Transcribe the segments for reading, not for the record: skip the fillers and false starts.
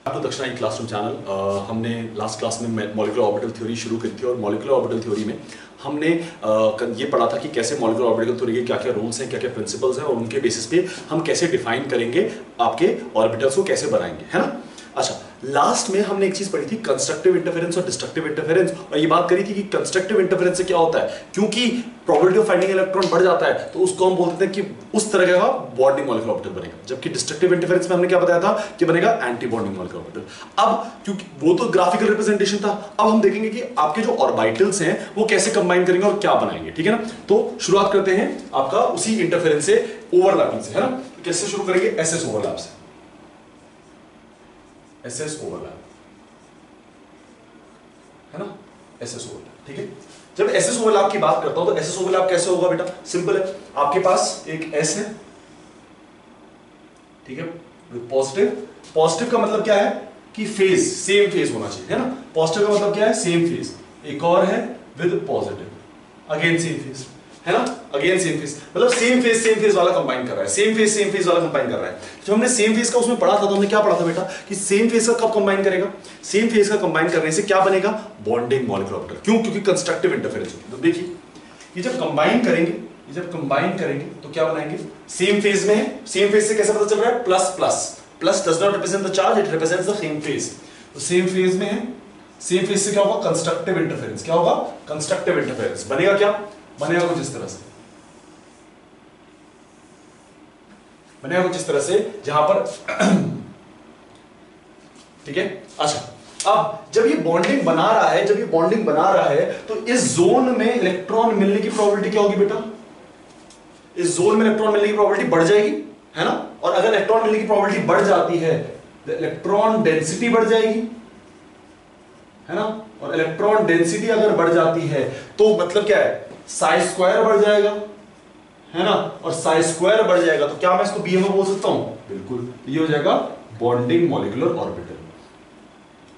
To दक्षिणा classroom channel. हमने last class में मॉलिक्यूलर ऑर्बिटल थ्योरी शुरू की थी और मॉलिक्यूलर ऑर्बिटल थ्योरी में हमने ये पढ़ा था कि कैसे मॉलिक्यूलर ऑर्बिटल थ्योरी के क्या क्या रूल्स हैं, क्या क्या प्रिंसिपल्स हैं और उनके बेसिस पे हम कैसे डिफाइन करेंगे आपके ऑर्बिटल्स को कैसे बनाएंगे, है ना। अच्छा, लास्ट में हमने एक चीज पढ़ी थी, कंस्ट्रक्टिव इंटरफेरेंस और डिस्ट्रक्टिव इंटरफेरेंस, और ये बात करी थी कि कंस्ट्रक्टिव इंटरफेरेंस से क्या होता है, क्योंकि प्रोबेबिलिटी ऑफ फाइंडिंग इलेक्ट्रॉन बढ़ जाता है तो उसको हम बोलते हैं कि उस तरह का बॉन्डिंग मॉलिक्यूलर ऑर्बिटल बनेगा। जबकि डिस्ट्रक्टिव इंटरफेरेंस में हमने क्या बताया था कि बनेगा एंटी बॉन्डिंग मॉलिक्यूलर ऑर्बिटल। अब क्योंकि वो तो ग्राफिकल रिप्रेजेंटेशन था, अब हम देखेंगे कि आपके जो ऑर्बिटल्स हैं वो कैसे कंबाइन करेंगे और क्या बनाएंगे, ठीक है ना। तो शुरुआत करते हैं आपका उसी इंटरफेरेंस से, ओवरलैपिंग से, है ना। कैसे शुरू करेंगे? एसएस ओवरलैप से। एसएस ओवरलैप, है ना, एसएस ओवरलैप, ठीक है। जब एसएस ओवरलैप की बात करता हूं तो एसएस ओवरलैप कैसे होगा बेटा? सिंपल है, आपके पास एक एस है, ठीक है, पॉजिटिव। पॉजिटिव का मतलब क्या है कि फेज, सेम फेज होना चाहिए, है ना। पॉजिटिव का मतलब क्या है? Same phase. एक और है with positive, again same phase, है ना, अगेन सेम फेज, मतलब सेम फेज वाला कंबाइन कर रहा है, सेम फेज वाला कंबाइन कर रहा है। जब हमने सेम फेज का उसमें पढ़ा था तो हमने क्या पढ़ा था बेटा कि सेम फेज का कब कंबाइन करेगा? सेम फेज का कंबाइन करने से क्या बनेगा? Bonding molecular orbital. क्यों? क्योंकि कंस्ट्रक्टिव इंटरफेरेंस होगी। तो देखिए, ये जब कंबाइन करेंगे तो क्या बनाएंगे? सेम फेज में है। सेम फेज से कैसे पता चल रहा है? Plus plus plus does not represent the charge, it represents the same phase. तो सेम फेज में है, सेम फेज से क्या होगा? Constructive interference. क्या होगा? Constructive interference. बनेगा क्या? बनेगा कुछ इस तरह से, बनेगा कुछ इस तरह से, जहां पर ठीक है। अच्छा, अब जब ये बॉन्डिंग बना रहा है तो इस जोन में इलेक्ट्रॉन मिलने की प्रोबेबिलिटी क्या होगी बेटा? इस जोन में इलेक्ट्रॉन मिलने की प्रोबेबिलिटी बढ़ जाएगी, है ना। और अगर इलेक्ट्रॉन मिलने की प्रोबेबिलिटी बढ़ जाती है तो इलेक्ट्रॉन डेंसिटी बढ़ जाएगी, है ना। और इलेक्ट्रॉन डेंसिटी अगर बढ़ जाती है तो मतलब क्या है? साइज स्क्वायर बढ़ जाएगा, है ना। और साइज स्क्वायर बढ़ जाएगा तो क्या मैं इसको बीएमओ बोल सकता हूं? बिल्कुल। ये हो जाएगा bonding molecular orbital,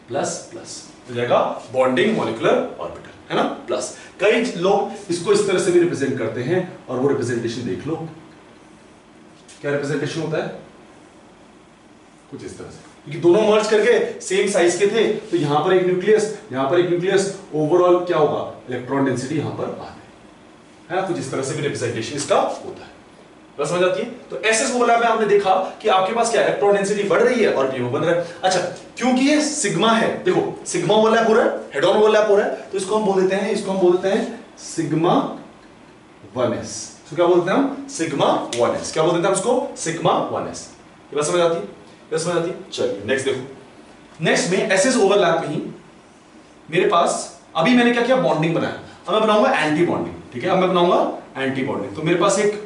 plus plus हो जाएगा बॉन्डिंग मॉलिक्यूलर ऑर्बिटल, है ना, प्लस। कई लोग इसको इस तरह से भी रिप्रेजेंट करते हैं और वो रिप्रेजेंटेशन देख लो, क्या रिप्रेजेंटेशन होता है? कुछ इस तरह से, क्योंकि दोनों मर्ज करके सेम साइज के थे तो यहां पर एक न्यूक्लियस, यहां पर एक न्यूक्लियस, ओवरऑल क्या होगा? इलेक्ट्रॉन डेंसिटी यहां पर आ गई, है ना। कुछ इस तरह से भी रिप्रेजेंटेशन इसका होता है, बस समझ आती है। तो एसएस ओवरलैप में आपने देखा कि आपके पास क्या है? इलेक्ट्रॉन डेंसिटी बढ़ रही है और बीएमओ बन रहा है। अच्छा, क्योंकि ये सिग्मा है, देखो सिग्मा ओवरलैप हो रहा है, हेड ऑन ओवरलैप हो रहा है, तो इसको हम बोल देते हैं, सिग्मा 1s। तो क्या बोलते हैं हम? Sigma 1s। क्या बोलते हैं हम इसको? Sigma 1s। ये बात समझ आती है? बस समझ आती है। चलिए नेक्स्ट देखो, नेक्स्ट में एसएस ओवरलैप में ही मेरे पास अभी मैंने क्या किया? बॉन्डिंग बनाया। अब मैं बनाऊंगा एंटी बॉन्डिंग, ठीक है। अब मैं बनाऊंगा एंटी बॉन्डिंग, तो मेरे पास एक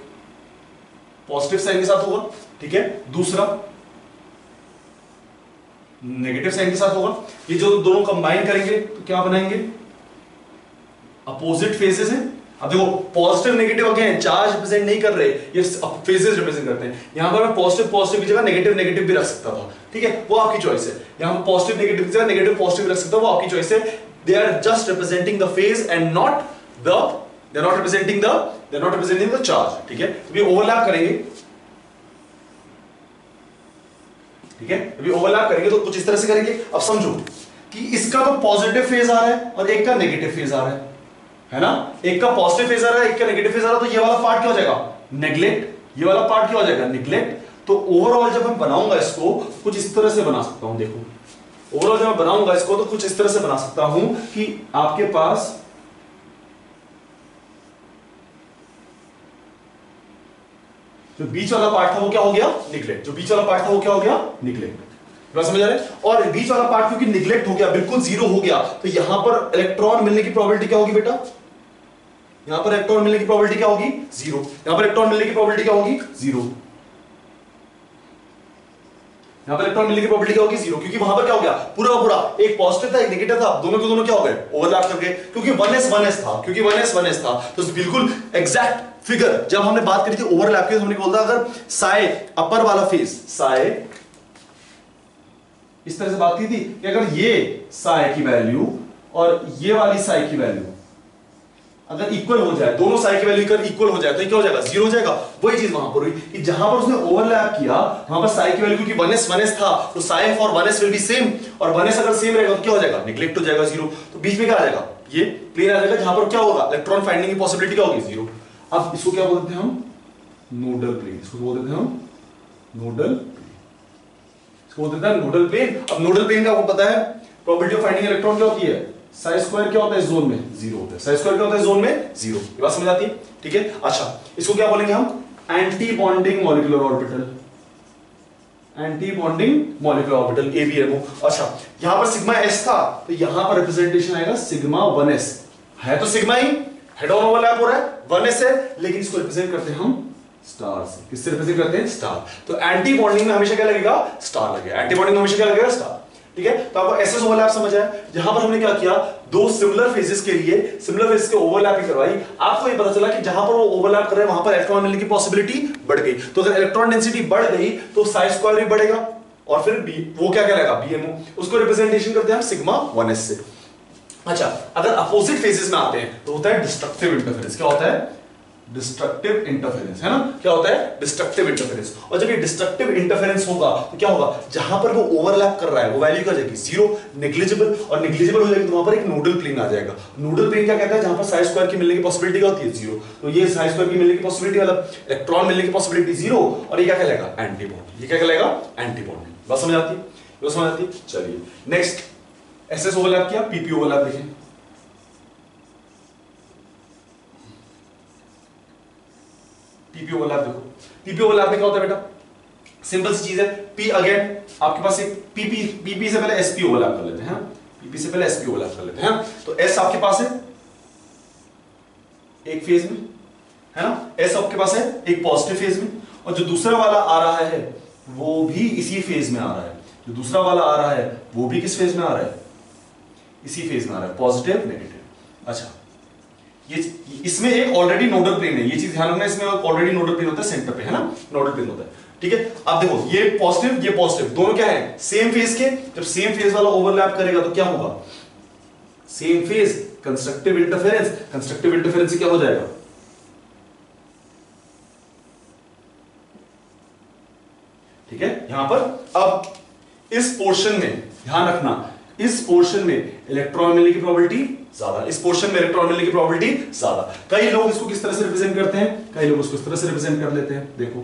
पॉजिटिव साइन के साथ होगा, ठीक है, दूसरा नेगेटिव साइन के साथ होगा। ये जो दोनों कंबाइन करेंगे तो क्या बनाएंगे? अपोजिट फेजेस हैं। अब देखो, positive negative again charge represent नहीं कर रहे, ये फेजेस रिप्रेजेंट करते हैं। यहां पर मैं पॉजिटिव की जगह नेगेटिव भी रख सकता था, ठीक है, वो आपकी चॉइस है। यहां पॉजिटिव नेगेटिव की जगह नेगेटिव पॉजिटिव भी रख सकता हूं, वो आपकी चॉइस है। They are just representing the phase and not the, they're not representing the charge, ठीक है। तो ये ओवरलैप करेंगे, ठीक है, अभी ओवरलैप करेंगे तो कुछ इस तरह से करेंगे। अब समझो कि इसका तो पॉजिटिव फेज आ रहा है और एक का नेगेटिव फेज आ रहा है ना। एक का पॉजिटिव फेज आ रहा है, एक का नेगेटिव फेज आ रहा है, तो ये वाला पार्ट क्या हो जाएगा? नेग्लेक्ट। ये वाला पार्ट क्या हो जाएगा? नेग्लेक्ट। तो ओवरऑल जब मैं बनाऊंगा इसको कुछ इस तरह से बना सकता हूं, देखो ओवरऑल जब मैं बनाऊंगा इसको तो कुछ इस तरह से बना सकता हूं कि आपके पास जो बीच वाला पार्ट था वो क्या हो गया? निग्लेक्ट। जो बीच वाला पार्ट था वो क्या हो गया? निग्लेक्ट। बात समझ आ रहे हैं? और बीच वाला पार्ट क्योंकि निग्लेक्ट हो गया, बिल्कुल जीरो हो गया, तो यहां पर इलेक्ट्रॉन मिलने की प्रोबेबिलिटी क्या होगी बेटा? यहां पर इलेक्ट्रॉन मिलने की प्रोबेबिलिटी क्या होगी? जीरो। यहां पर इलेक्ट्रॉन मिलने की प्रोबेबिलिटी क्या होगी? जीरो। यहां पर इलेक्ट्रॉन मिलने की प्रोबेबिलिटी क्या होगी? जीरो, क्योंकि वहां पर क्या हो गया? पूरा एक पॉजिटिव था, एक नेगेटिव था, दोनों के दोनों क्या हो गए? ओवरलैप कर गए, क्योंकि 1s था, क्योंकि 1s था। तो बिल्कुल एग्जैक्ट फिगर जब हमने बात करी थी ओवरलैप की, तो हमने बोला अगर साई अपर वाला फेज, साई इस तरह से बात की थी कि अगर ये साई की वैल्यू और ये वाली साई की वैल्यू अगर इक्वल हो जाए, दोनों साई की वैल्यू इक्वल हो जाए तो क्या हो जाएगा, जीरो हो जाएगा। वही चीज वहां पर हुई कि जहां पर उसने ओवरलैप किया वहां पर साई की वैल्यू क्योंकि 1s था तो साई ऑफ और 1s विल बी सेम, और 1s अगर सेम रहेगा तो क्या हो जाएगा, निगलेक्ट हो जाएगा जीरो। तो बीच में क्या आ जाएगा, ये प्लेन आ जाएगा जहां पर क्या होगा, इलेक्ट्रॉन फाइंडिंग की पॉसिबिलिटी क्या होगी, जीरो। अब इसको क्या बोलते हैं हम, नोडल प्लेन। इसको बोल देते हैं हम नोडल प्लेन, इसको बोल देते हैं नोडल प्लेन। अब नोडल प्लेन का आपको पता है प्रोबेबिलिटी ऑफ फाइंडिंग इलेक्ट्रॉन क्या होती है, साई स्क्वायर क्या होता है इस जोन में, जीरो होता है। साई स्क्वायर क्या होता है जोन में, जीरो। ये बात समझ आती है, ठीक है। अच्छा इसको क्या बोलेंगे हम, anti bonding molecular orbital, anti bonding molecular orbital ABMO। अच्छा यहां पर सिग्मा s था तो यहां पर रिप्रेजेंटेशन आएगा सिग्मा 1s, है तो sigma he, head on overlap हो रहा है 1s है, लेकिन इसको रिप्रेजेंट करते हैं हम स्टार से। किससे रिप्रेजेंट करते हैं, स्टार। तो एंटी बॉन्डिंग में हमेशा क्या लगेगा, स्टार लगेगा। एंटी बॉन्डिंग में हमेशा क्या लगेगा, स्टार, ठीक है। तो आपको एसएस ओवरलैप समझ आया। जहां पर हमने क्या किया, दो सिमिलर फेजेस के लिए सिमिलर फेजेस के ओवरलैपिंग करवाई। आपको ये पता चला कि जहां पर वो ओवरलैप कर रहे हैं वहां पर इलेक्ट्रॉन मिलने की पॉसिबिलिटी बढ़ गई। तो अगर इलेक्ट्रॉन डेंसिटी बढ़ गई तो साई स्क्वायर भी बढ़ेगा और फिर वो क्या कहलाएगा, BMO। उसको रिप्रेजेंटेशन करते हैं हम सिग्मा 1s से। अच्छा अगर अपोजिट फेजेस में आते हैं तो होता है डिस्ट्रक्टिव इंटरफेरेंस। क्या होता है, डिस्ट्रक्टिव इंटरफेरेंस, है ना। क्या होता है, डिस्ट्रक्टिव इंटरफेरेंस। और जब ये डिस्ट्रक्टिव इंटरफेरेंस होगा तो क्या होगा, जहां पर वो ओवरलैप कर रहा है वो वैल्यू क्या जाएगी, जीरो, नेग्लिजिबल। और नेग्लिजिबल हो जाएगी तो वहां पर एक नोडल प्लेन आ जाएगा। नोडल प्लेन क्या कहता है, जहां पर साई स्क्वायर की मिलने की पॉसिबिलिटी क्या होती है, जीरो। तो ये साई स्क्वायर की मिलने की पॉसिबिलिटी मतलब इलेक्ट्रॉन मिलने की पॉसिबिलिटी जीरो, और ये क्या कहलाएगा, एंटी बॉन्ड। ये क्या कहलाएगा, एंटी बॉन्ड। बात समझ आती है, बात समझ आती है। चलिए नेक्स्ट, एसएस ओवरलैप किया, PP ओवरलैप देखें। PP ओवरलैप देखो, PP ओवरलैप में क्या होता है बेटा, सिंपल सी चीज है। P अगेन आपके पास एक PP से पहले SP ओवरलैप कर लेते हैं, PP से पहले SP ओवरलैप कर लेते हैं। तो S आपके पास है एक फेज में, है ना, S आपके पास है एक पॉजिटिव फेज में, और जो दूसरा वाला आ रहा है वो भी इसी फेज में आ रहा है। जो दूसरा वाला आ रहा है वो भी किस फेज में आ रहा है, इसी फेज में आ रहा है, पॉजिटिव नेगेटिव। अच्छा ये इसमें एक ऑलरेडी नोडल प्लेन है, ये चीज ध्यान रखना, इसमें ऑलरेडी नोडल प्लेन होता है सेंटर पे, है ना, नोडल प्लेन होता है, ठीक है। अब देखो ये पॉजिटिव दोनों क्या है, सेम फेज के। जब सेम फेज वाला ओवरलैप करेगा तो क्या होगा, same phase, constructive interference. Constructive interference से क्या हो जाएगा, ठीक है। यहां पर अब इस पोर्शन में ध्यान रखना, इस पोर्शन में इलेक्ट्रॉन मिलने की प्रोबेबिलिटी ज्यादा, इस पोर्शन में इलेक्ट्रॉन मिलने की प्रोबेबिलिटी ज्यादा। कई लोग इसको किस तरह से रिप्रेजेंट करते हैं, कई लोग इसको इस तरह से रिप्रेजेंट कर लेते हैं। देखो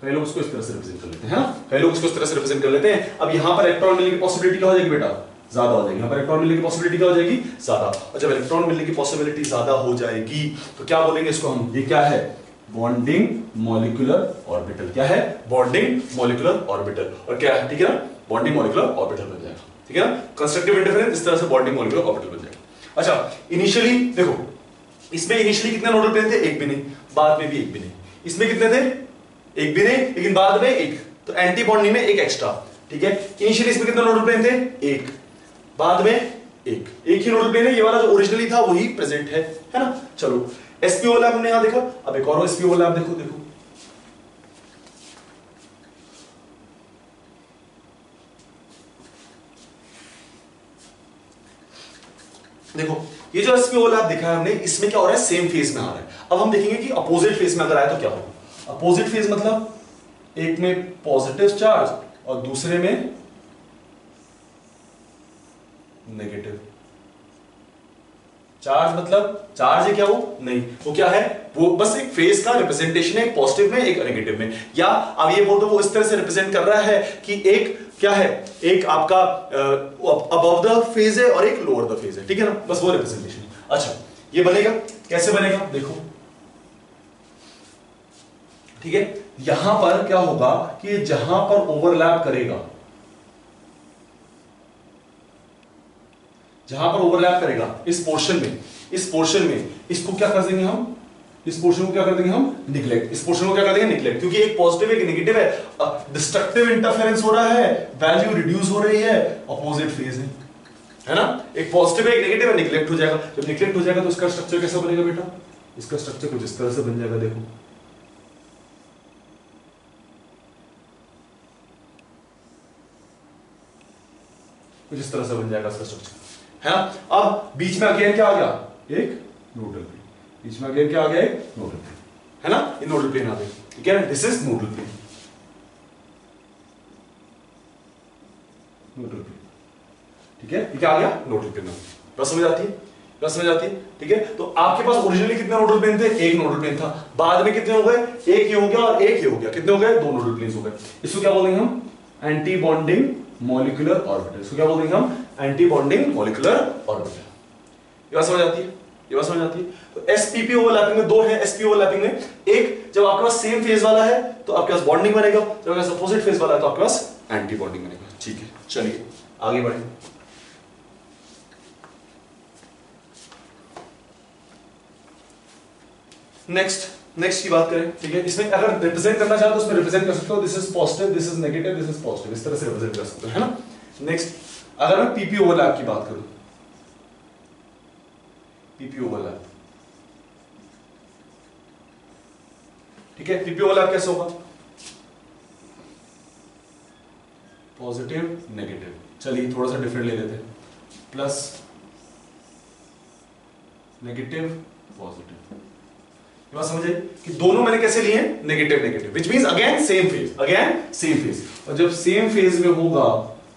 कई लोग इसको इस तरह से रिप्रेजेंट कर लेते हैं, कई लोग इसको इस तरह से रिप्रेजेंट कर लेते हैं। अब यहां पर इलेक्ट्रॉन मिलने की पॉसिबिलिटी क्या हो जाएगी बेटा, ज्यादा हो जाएगी। यहां पर इलेक्ट्रॉन मिलने की पॉसिबिलिटी क्या हो जाएगी, ज्यादा। और जब इलेक्ट्रॉन मिलने की पॉसिबिलिटी ज्यादा हो जाएगी तो क्या बोलेंगे इसको हम, ये क्या है, बॉन्डिंग मॉलिक्यूलर ऑर्बिटल। क्या है, बॉन्डिंग मॉलिक्यूलर ऑर्बिटल। और क्या है, ठीक है ना, बॉन्डिंग मॉलिक्यूलर ऑर्बिटल बन जाएगा, ठीक है ना। कंस्ट्रक्टिव इंटरफेरेंस इस तरह से बॉन्डिंग मॉलिक्यूलर ऑर्बिटल बन जाएगा। अच्छा इनिशियली देखो, इसमें इनिशियली कितने नोडल प्लेन थे, एक भी नहीं, बाद में भी एक भी नहीं। इसमें कितने थे, एक भी नहीं, लेकिन बाद में एक, तो एंटी बॉन्डिंग में एक एक्स्ट्रा, ठीक है। इनिशियली इसमें कितने नोडल प्लेन थे, एक, बाद में एक ही नोडल प्लेन है। ये वाला जो ओरिजिनली था वही प्रेजेंट है ना। चलो SP ओवरलैप हमने यहां देखा, अब एक और SP ओवरलैप देखो। देखो ये जो SP ओवरलैप देखा है हमने, इसमें क्या हो रहा है, सेम फेज में आ रहा है। अब हम देखेंगे कि अपोजिट फेज में अगर आए तो क्या होगा। अपोजिट फेज मतलब एक में पॉजिटिव चार्ज और दूसरे में नेगेटिव चार्ज। मतलब चार्ज है क्या, वो नहीं, वो क्या है, वो बस एक फेज का रिप्रेजेंटेशन है, एक पॉजिटिव में एक नेगेटिव में। या अब ये बोल दो वो इस तरह से रिप्रेजेंट कर रहा है कि एक क्या है, एक आपका अबव द फेज है और एक लोअर द फेज है, ठीक है ना, बस वो रिप्रेजेंटेशन। अच्छा ये बनेगा, कैसे बनेगा देखो, ठीक है। यहां पर क्या होगा कि जहां पर ओवरलैप करेगा, जहां पर ओवरलैप करेगा इस पोर्शन में इसको क्या कर देंगे हम, इस पोर्शन को क्या कर देंगे हम, निग्लेक्ट। इस पोर्शन को क्या कर देंगे, निग्लेक्ट, क्योंकि एक पॉजिटिव एक नेगेटिव है, डिस्ट्रक्टिव इंटरफेरेंस हो रहा है, वैल्यू रिड्यूस हो रही है, अपोजिट फेज है ना। एक पॉजिटिव एक नेगेटिव है, निग्लेक्ट हो जाएगा। जब निग्लेक्ट हो जाएगा तो इसका स्ट्रक्चर कैसा बनेगा बेटा, इसका स्ट्रक्चर कुछ इस तरह से बन जाएगा। देखो कुछ इस तरह से बन जाएगा इसका स्ट्रक्चर, है ना। अब बीच में अगेन क्या आ गया, एक नोडल प्लेन, बीच में अगेन क्या आ गया, एक नोडल प्लेन, है ना, ये नोडल प्लेन आ गए, ठीक है, this is nodal plane, nodal plane, ठीक है, ये क्या आ गया, नोडल प्लेन। बस समझ आती है, बस समझ आती है, ठीक है। तो आपके पास ओरिजिनली कितने नोडल प्लेन थे, एक नोडल प्लेन था, बाद में कितने हो गए, एक ये हो गया और एक ये हो गया, कितने हो गए, दो नोडल प्लेन हो गए। इसको क्या बोलेंगे हम, एंटी बॉन्डिंग मॉलिक्यूलर ऑर्बिटल, इसको क्या बोलेंगे हम, एंटी बॉन्डिंग मॉलिक्यूलर ऑर्बिटल। ये बात समझ आती है, ये बात समझ आती है। तो एसपीपी ओवरलैपिंग में दो है, एसपी ओवरलैपिंग में एक, जब आपके पास सेम फेज वाला है तो आपके पास बॉन्डिंग बनेगा, जब आपके पास अपोजिट फेज वाला है तो आपके पास एंटी बॉन्डिंग बनेगा, ठीक है। चलिए आगे बढ़े, नेक्स्ट की बात करें, ठीक है। इसमें अगर रिप्रेजेंट करना चाहो तो उसमें रिप्रेजेंट कर सकते हो, this is positive, this is negative, this is positive, इस तरह से रिप्रेजेंट कर सकते हो, है ना। नेक्स्ट अगर मैं पीपी ओवरलैप की बात करूं, पीपी ओवरलैप, ठीक है, पीपी ओवरलैप कैसे होगा, पॉजिटिव नेगेटिव, चलिए थोड़ा सा डिफरेंट ले लेते हैं, प्लस नेगेटिव पॉजिटिव। बात समझ आई कि दोनों मैंने कैसे लिए, negative negative, which means again same phase, again same phase, और जब सेम फेज में होगा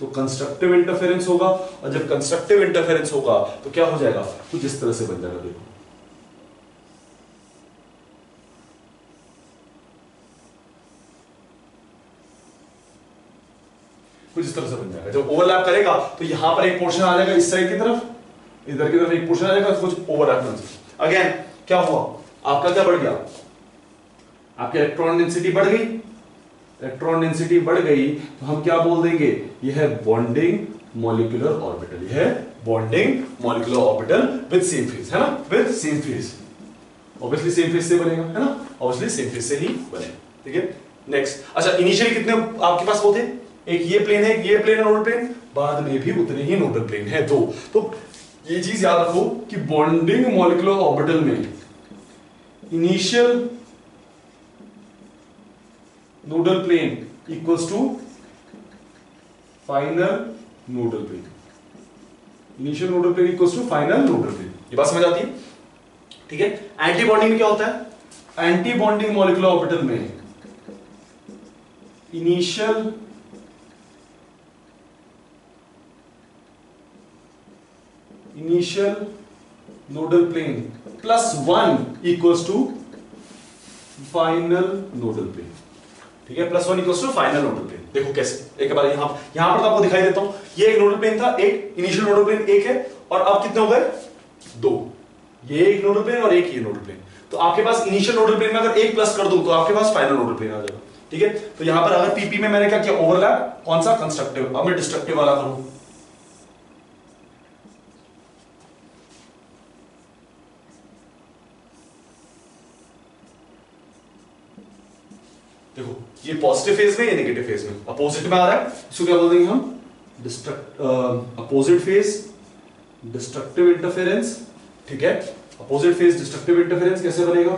तो कंस्ट्रक्टिव इंटरफेरेंस होगा, और जब कंस्ट्रक्टिव इंटरफेरेंस होगा तो क्या हो जाएगा, कुछ इस तरह से बन जाएगा, देखो कुछ इस तरह से बन जाएगा। जब ओवरलैप करेगा तो यहां पर एक पोर्शन आ जाएगा इस साइड की तरफ, इधर की तरफ एक पोर्शन आ जाएगा, कुछ ओवरलैप। अगेन क्या हुआ, आपका क्या बढ़ गया, आपकी इलेक्ट्रॉन डेंसिटी बढ़ गई, इलेक्ट्रॉन डेंसिटी बढ़ गई तो हम क्या बोल देंगे, यह है बॉन्डिंग मॉलिक्यूलर ऑर्बिटल, यह है bonding molecular orbital with same phase, है ना, with same phase, obviously same phase से बनेगा, है ना, ऑब्वियसली सेम फेज से ही बनेगा, ठीक है। नेक्स्ट, अच्छा इनिशियली कितने आपके पास वो थे, एक ये प्लेन है, ये प्लेन है नोडल प्लेन, बाद में भी उतने ही नोडल प्लेन है दो। तो ये चीज याद रखो कि बॉन्डिंग मॉलिक्यूलर ऑर्बिटल में initial nodal plane equals to final nodal plane, initial nodal plane equals to final nodal plane. ये बात समझ आती है, ठीक है। एंटी बॉन्डिंग में क्या होता है, एंटी बॉन्डिंग मॉलिक्यूलर ऑर्बिटल में initial nodal plane plus 1 equals to final nodal plane, ठीक है, plus 1 equals to final nodal plane. देखो कैसे, एक बार यहां पर तो आपको दिखाई देता हूं, ये एक नोडल प्लेन था, एक इनिशियल नोडल प्लेन एक है, और अब कितने हो गए, दो, ये एक नोडल प्लेन और एक ये नोडल प्लेन। तो आपके पास इनिशियल नोडल प्लेन में अगर एक प्लस कर दूं तो आपके पास फाइनल नोडल प्लेन आ जाएगा, ठीक है। तो यहां पर अगर पीपी में मैंने क्या किया, ओवरलैप, कौन सा, कंस्ट्रक्टिव, अब मैं डिस्ट्रक्टिव वाला करूं, देखो ये पॉजिटिव फेज में, ये नेगेटिव फेज में, अपोजिट में आ रहा है, इसको क्या बोल देंगे हम, अपोजिट फेज डिस्ट्रक्टिव इंटरफेरेंस, ठीक है। अपोजिट फेज डिस्ट्रक्टिव इंटरफेरेंस कैसे बनेगा,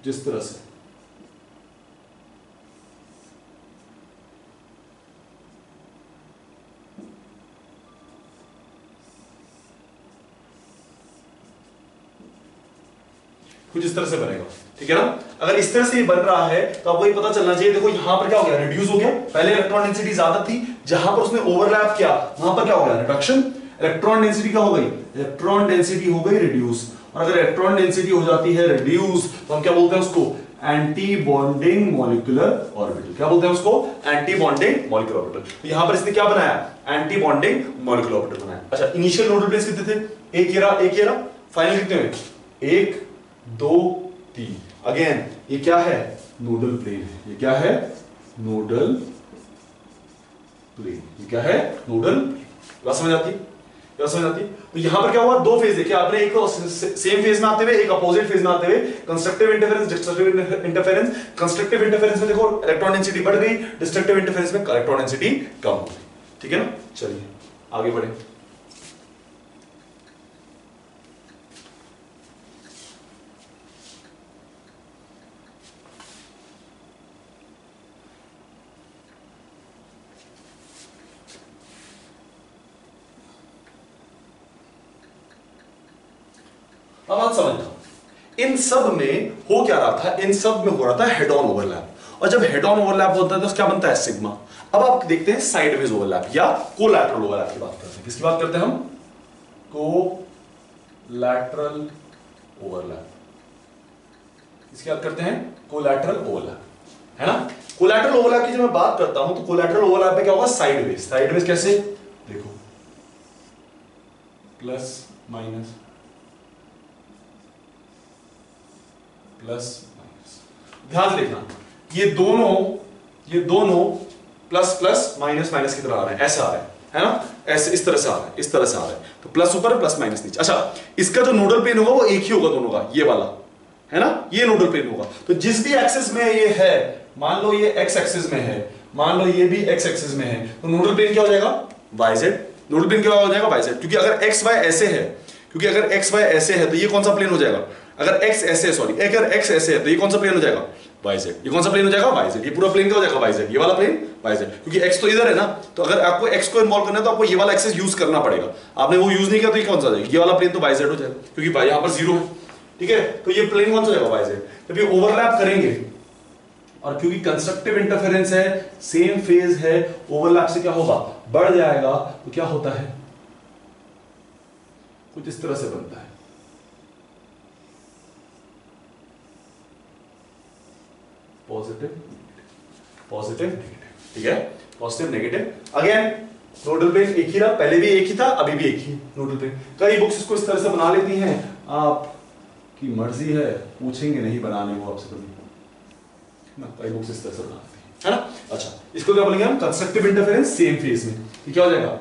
जिस तरह से कुछ इस तरह से बनेगा, ठीक है ना। अगर इस तरह से ये बन रहा है तो आपको ये पता चलना चाहिए, देखो यहां पर क्या हो गया, रिड्यूस हो गया, पहले इलेक्ट्रॉन डेंसिटी ज्यादा थी, जहां पर उसने ओवरलैप किया वहां पर क्या हो गया, रिडक्शन, इलेक्ट्रॉन डेंसिटी क्या हो गई, इलेक्ट्रॉन डेंसिटी हो गई रिड्यूस, और अगर इलेक्ट्रॉन डेंसिटी हो जाती है रिड्यूस तो हम क्या बोलते हैं उसको, एंटी बॉन्डिंग मॉलिक्यूलर ऑर्बिटल, क्या बोलते हैं उसको, एंटी बॉन्डिंग मॉलिक्यूलर ऑर्बिटल। तो यहां पर इसने क्या बनाया, एंटी बॉन्डिंग मॉलिक्यूलर ऑर्बिटल बनाया। अच्छा इनिशियल नोडल प्लेन्स कितने थे, एक ये रहा, फाइनल कितने हुए, 1 2 3, अगेन ये क्या है, नोडल प्लेन है, ये क्या है, नोडल प्लेन, ये क्या है, नोडल प्लेन। बात समझ आती, बात समझ आती। तो यहां पर क्या हुआ, दो फेज देखिए आपने, एक तो सेम फेज में आते हुए, एक अपोजिट फेज में आते हुए, constructive interference destructive interference. Constructive interference में देखो इलेक्ट्रॉन डेंसिटी बढ़ गई, डिस्ट्रक्टिव इंटरफेरेंस में इलेक्ट्रॉन डेंसिटी कम हो गई, ठीक है ना। चलिए आगे बढ़े, अब आप समझना, इन सब में हो क्या रहा था, इन सब में हो रहा था हेड ऑन ओवरलैप, और जब हेड ऑन ओवरलैप होता है तो क्या बनता है, सिग्मा। अब आप देखते हैं साइडवेज ओवरलैप या कोलैटरल ओवरलैप की बात करते हैं। किसकी बात करते हैं हम, कोलैटरल ओवरलैप। इसकी बात करते हैं कोलैटरल ओवरलैप, है ना। कोलैटरल ओवरलैप की जब मैं बात करता हूं तो कोलैटरल ओवरलैप में क्या होगा, साइडवेज। साइडवेज कैसे, देखो प्लस माइनस प्लस माइनस, ध्यान से देखना, ये दोनों प्लस प्लस माइनस माइनस की तरह आ रहे हैं, ऐसे आ रहे हैं, है ना, ऐसे इस तरह से आ रहा है, इस तरह से आ रहा है, तो प्लस ऊपर प्लस माइनस नीचे। अच्छा, इसका जो नोडल प्लेन होगा वो एक ही होगा दोनों का, ये वाला, है ना, ये नोडल प्लेन होगा। तो जिस भी एक्सिस में ये है, मान लो ये एक्स एक्सिस में है, मान लो ये भी एक्स एक्सिस में है, तो नोडल प्लेन क्या हो जाएगा, वाई जेड। नोडल प्लेन क्या हो जाएगा, वाई जेड, क्योंकि अगर एक्स वाई ऐसे है, क्योंकि अगर एक्स वाई ऐसे है तो ये कौन सा प्लेन हो जाएगा, अगर एक्स ऐसे है, सॉरी, अगर एक्स ऐसे है तो ये कौन सा प्लेन हो जाएगा, वाई जेड। ये कौन सा प्लेन हो जाएगा, वाई जेड। ये पूरा प्लेन क्या हो जाएगा, वाई जेड। ये वाला प्लेन वाई जेड, क्योंकि एक्स तो इधर है ना, तो अगर आपको एक्स को इन्वॉल्व करना है तो आपको ये वाला एक्सेस यूज करना पड़ेगा। आपने वो यूज नहीं किया तो ये कौन सा जाएगा, ये वाला प्लेन तो वाई जेड हो जाएगा, क्योंकि यहां पर जीरो है, ठीक है। तो ये प्लेन कौन सा जाएगा, वाई जेड। जब ये ओवरलैप करेंगे, और क्योंकि कंस्ट्रक्टिव इंटरफेरेंस है, सेम फेज है, ओवरलैप से क्या होगा, बढ़ जाएगा, तो क्या होता है, कुछ इस तरह से बनता है, पॉजिटिव पॉजिटिव नेगेटिव, ठीक है, positive negative. Again nodal plane एक ही रहा, पहले भी एक ही था, अभी भी एक ही नोडल प्लेन। कई बुक्स इसको इस तरह से बना लेती हैं, आपकी मर्जी है, पूछेंगे नहीं बनाने वो आपसे कभी ना, कई बुक्स इस तरह से बनाती है ना। अच्छा, इसको क्या बोलेंगे हम, कंस्ट्रक्टिव इंटरफेरेंस सेम फेज में, ये क्या हो जाएगा,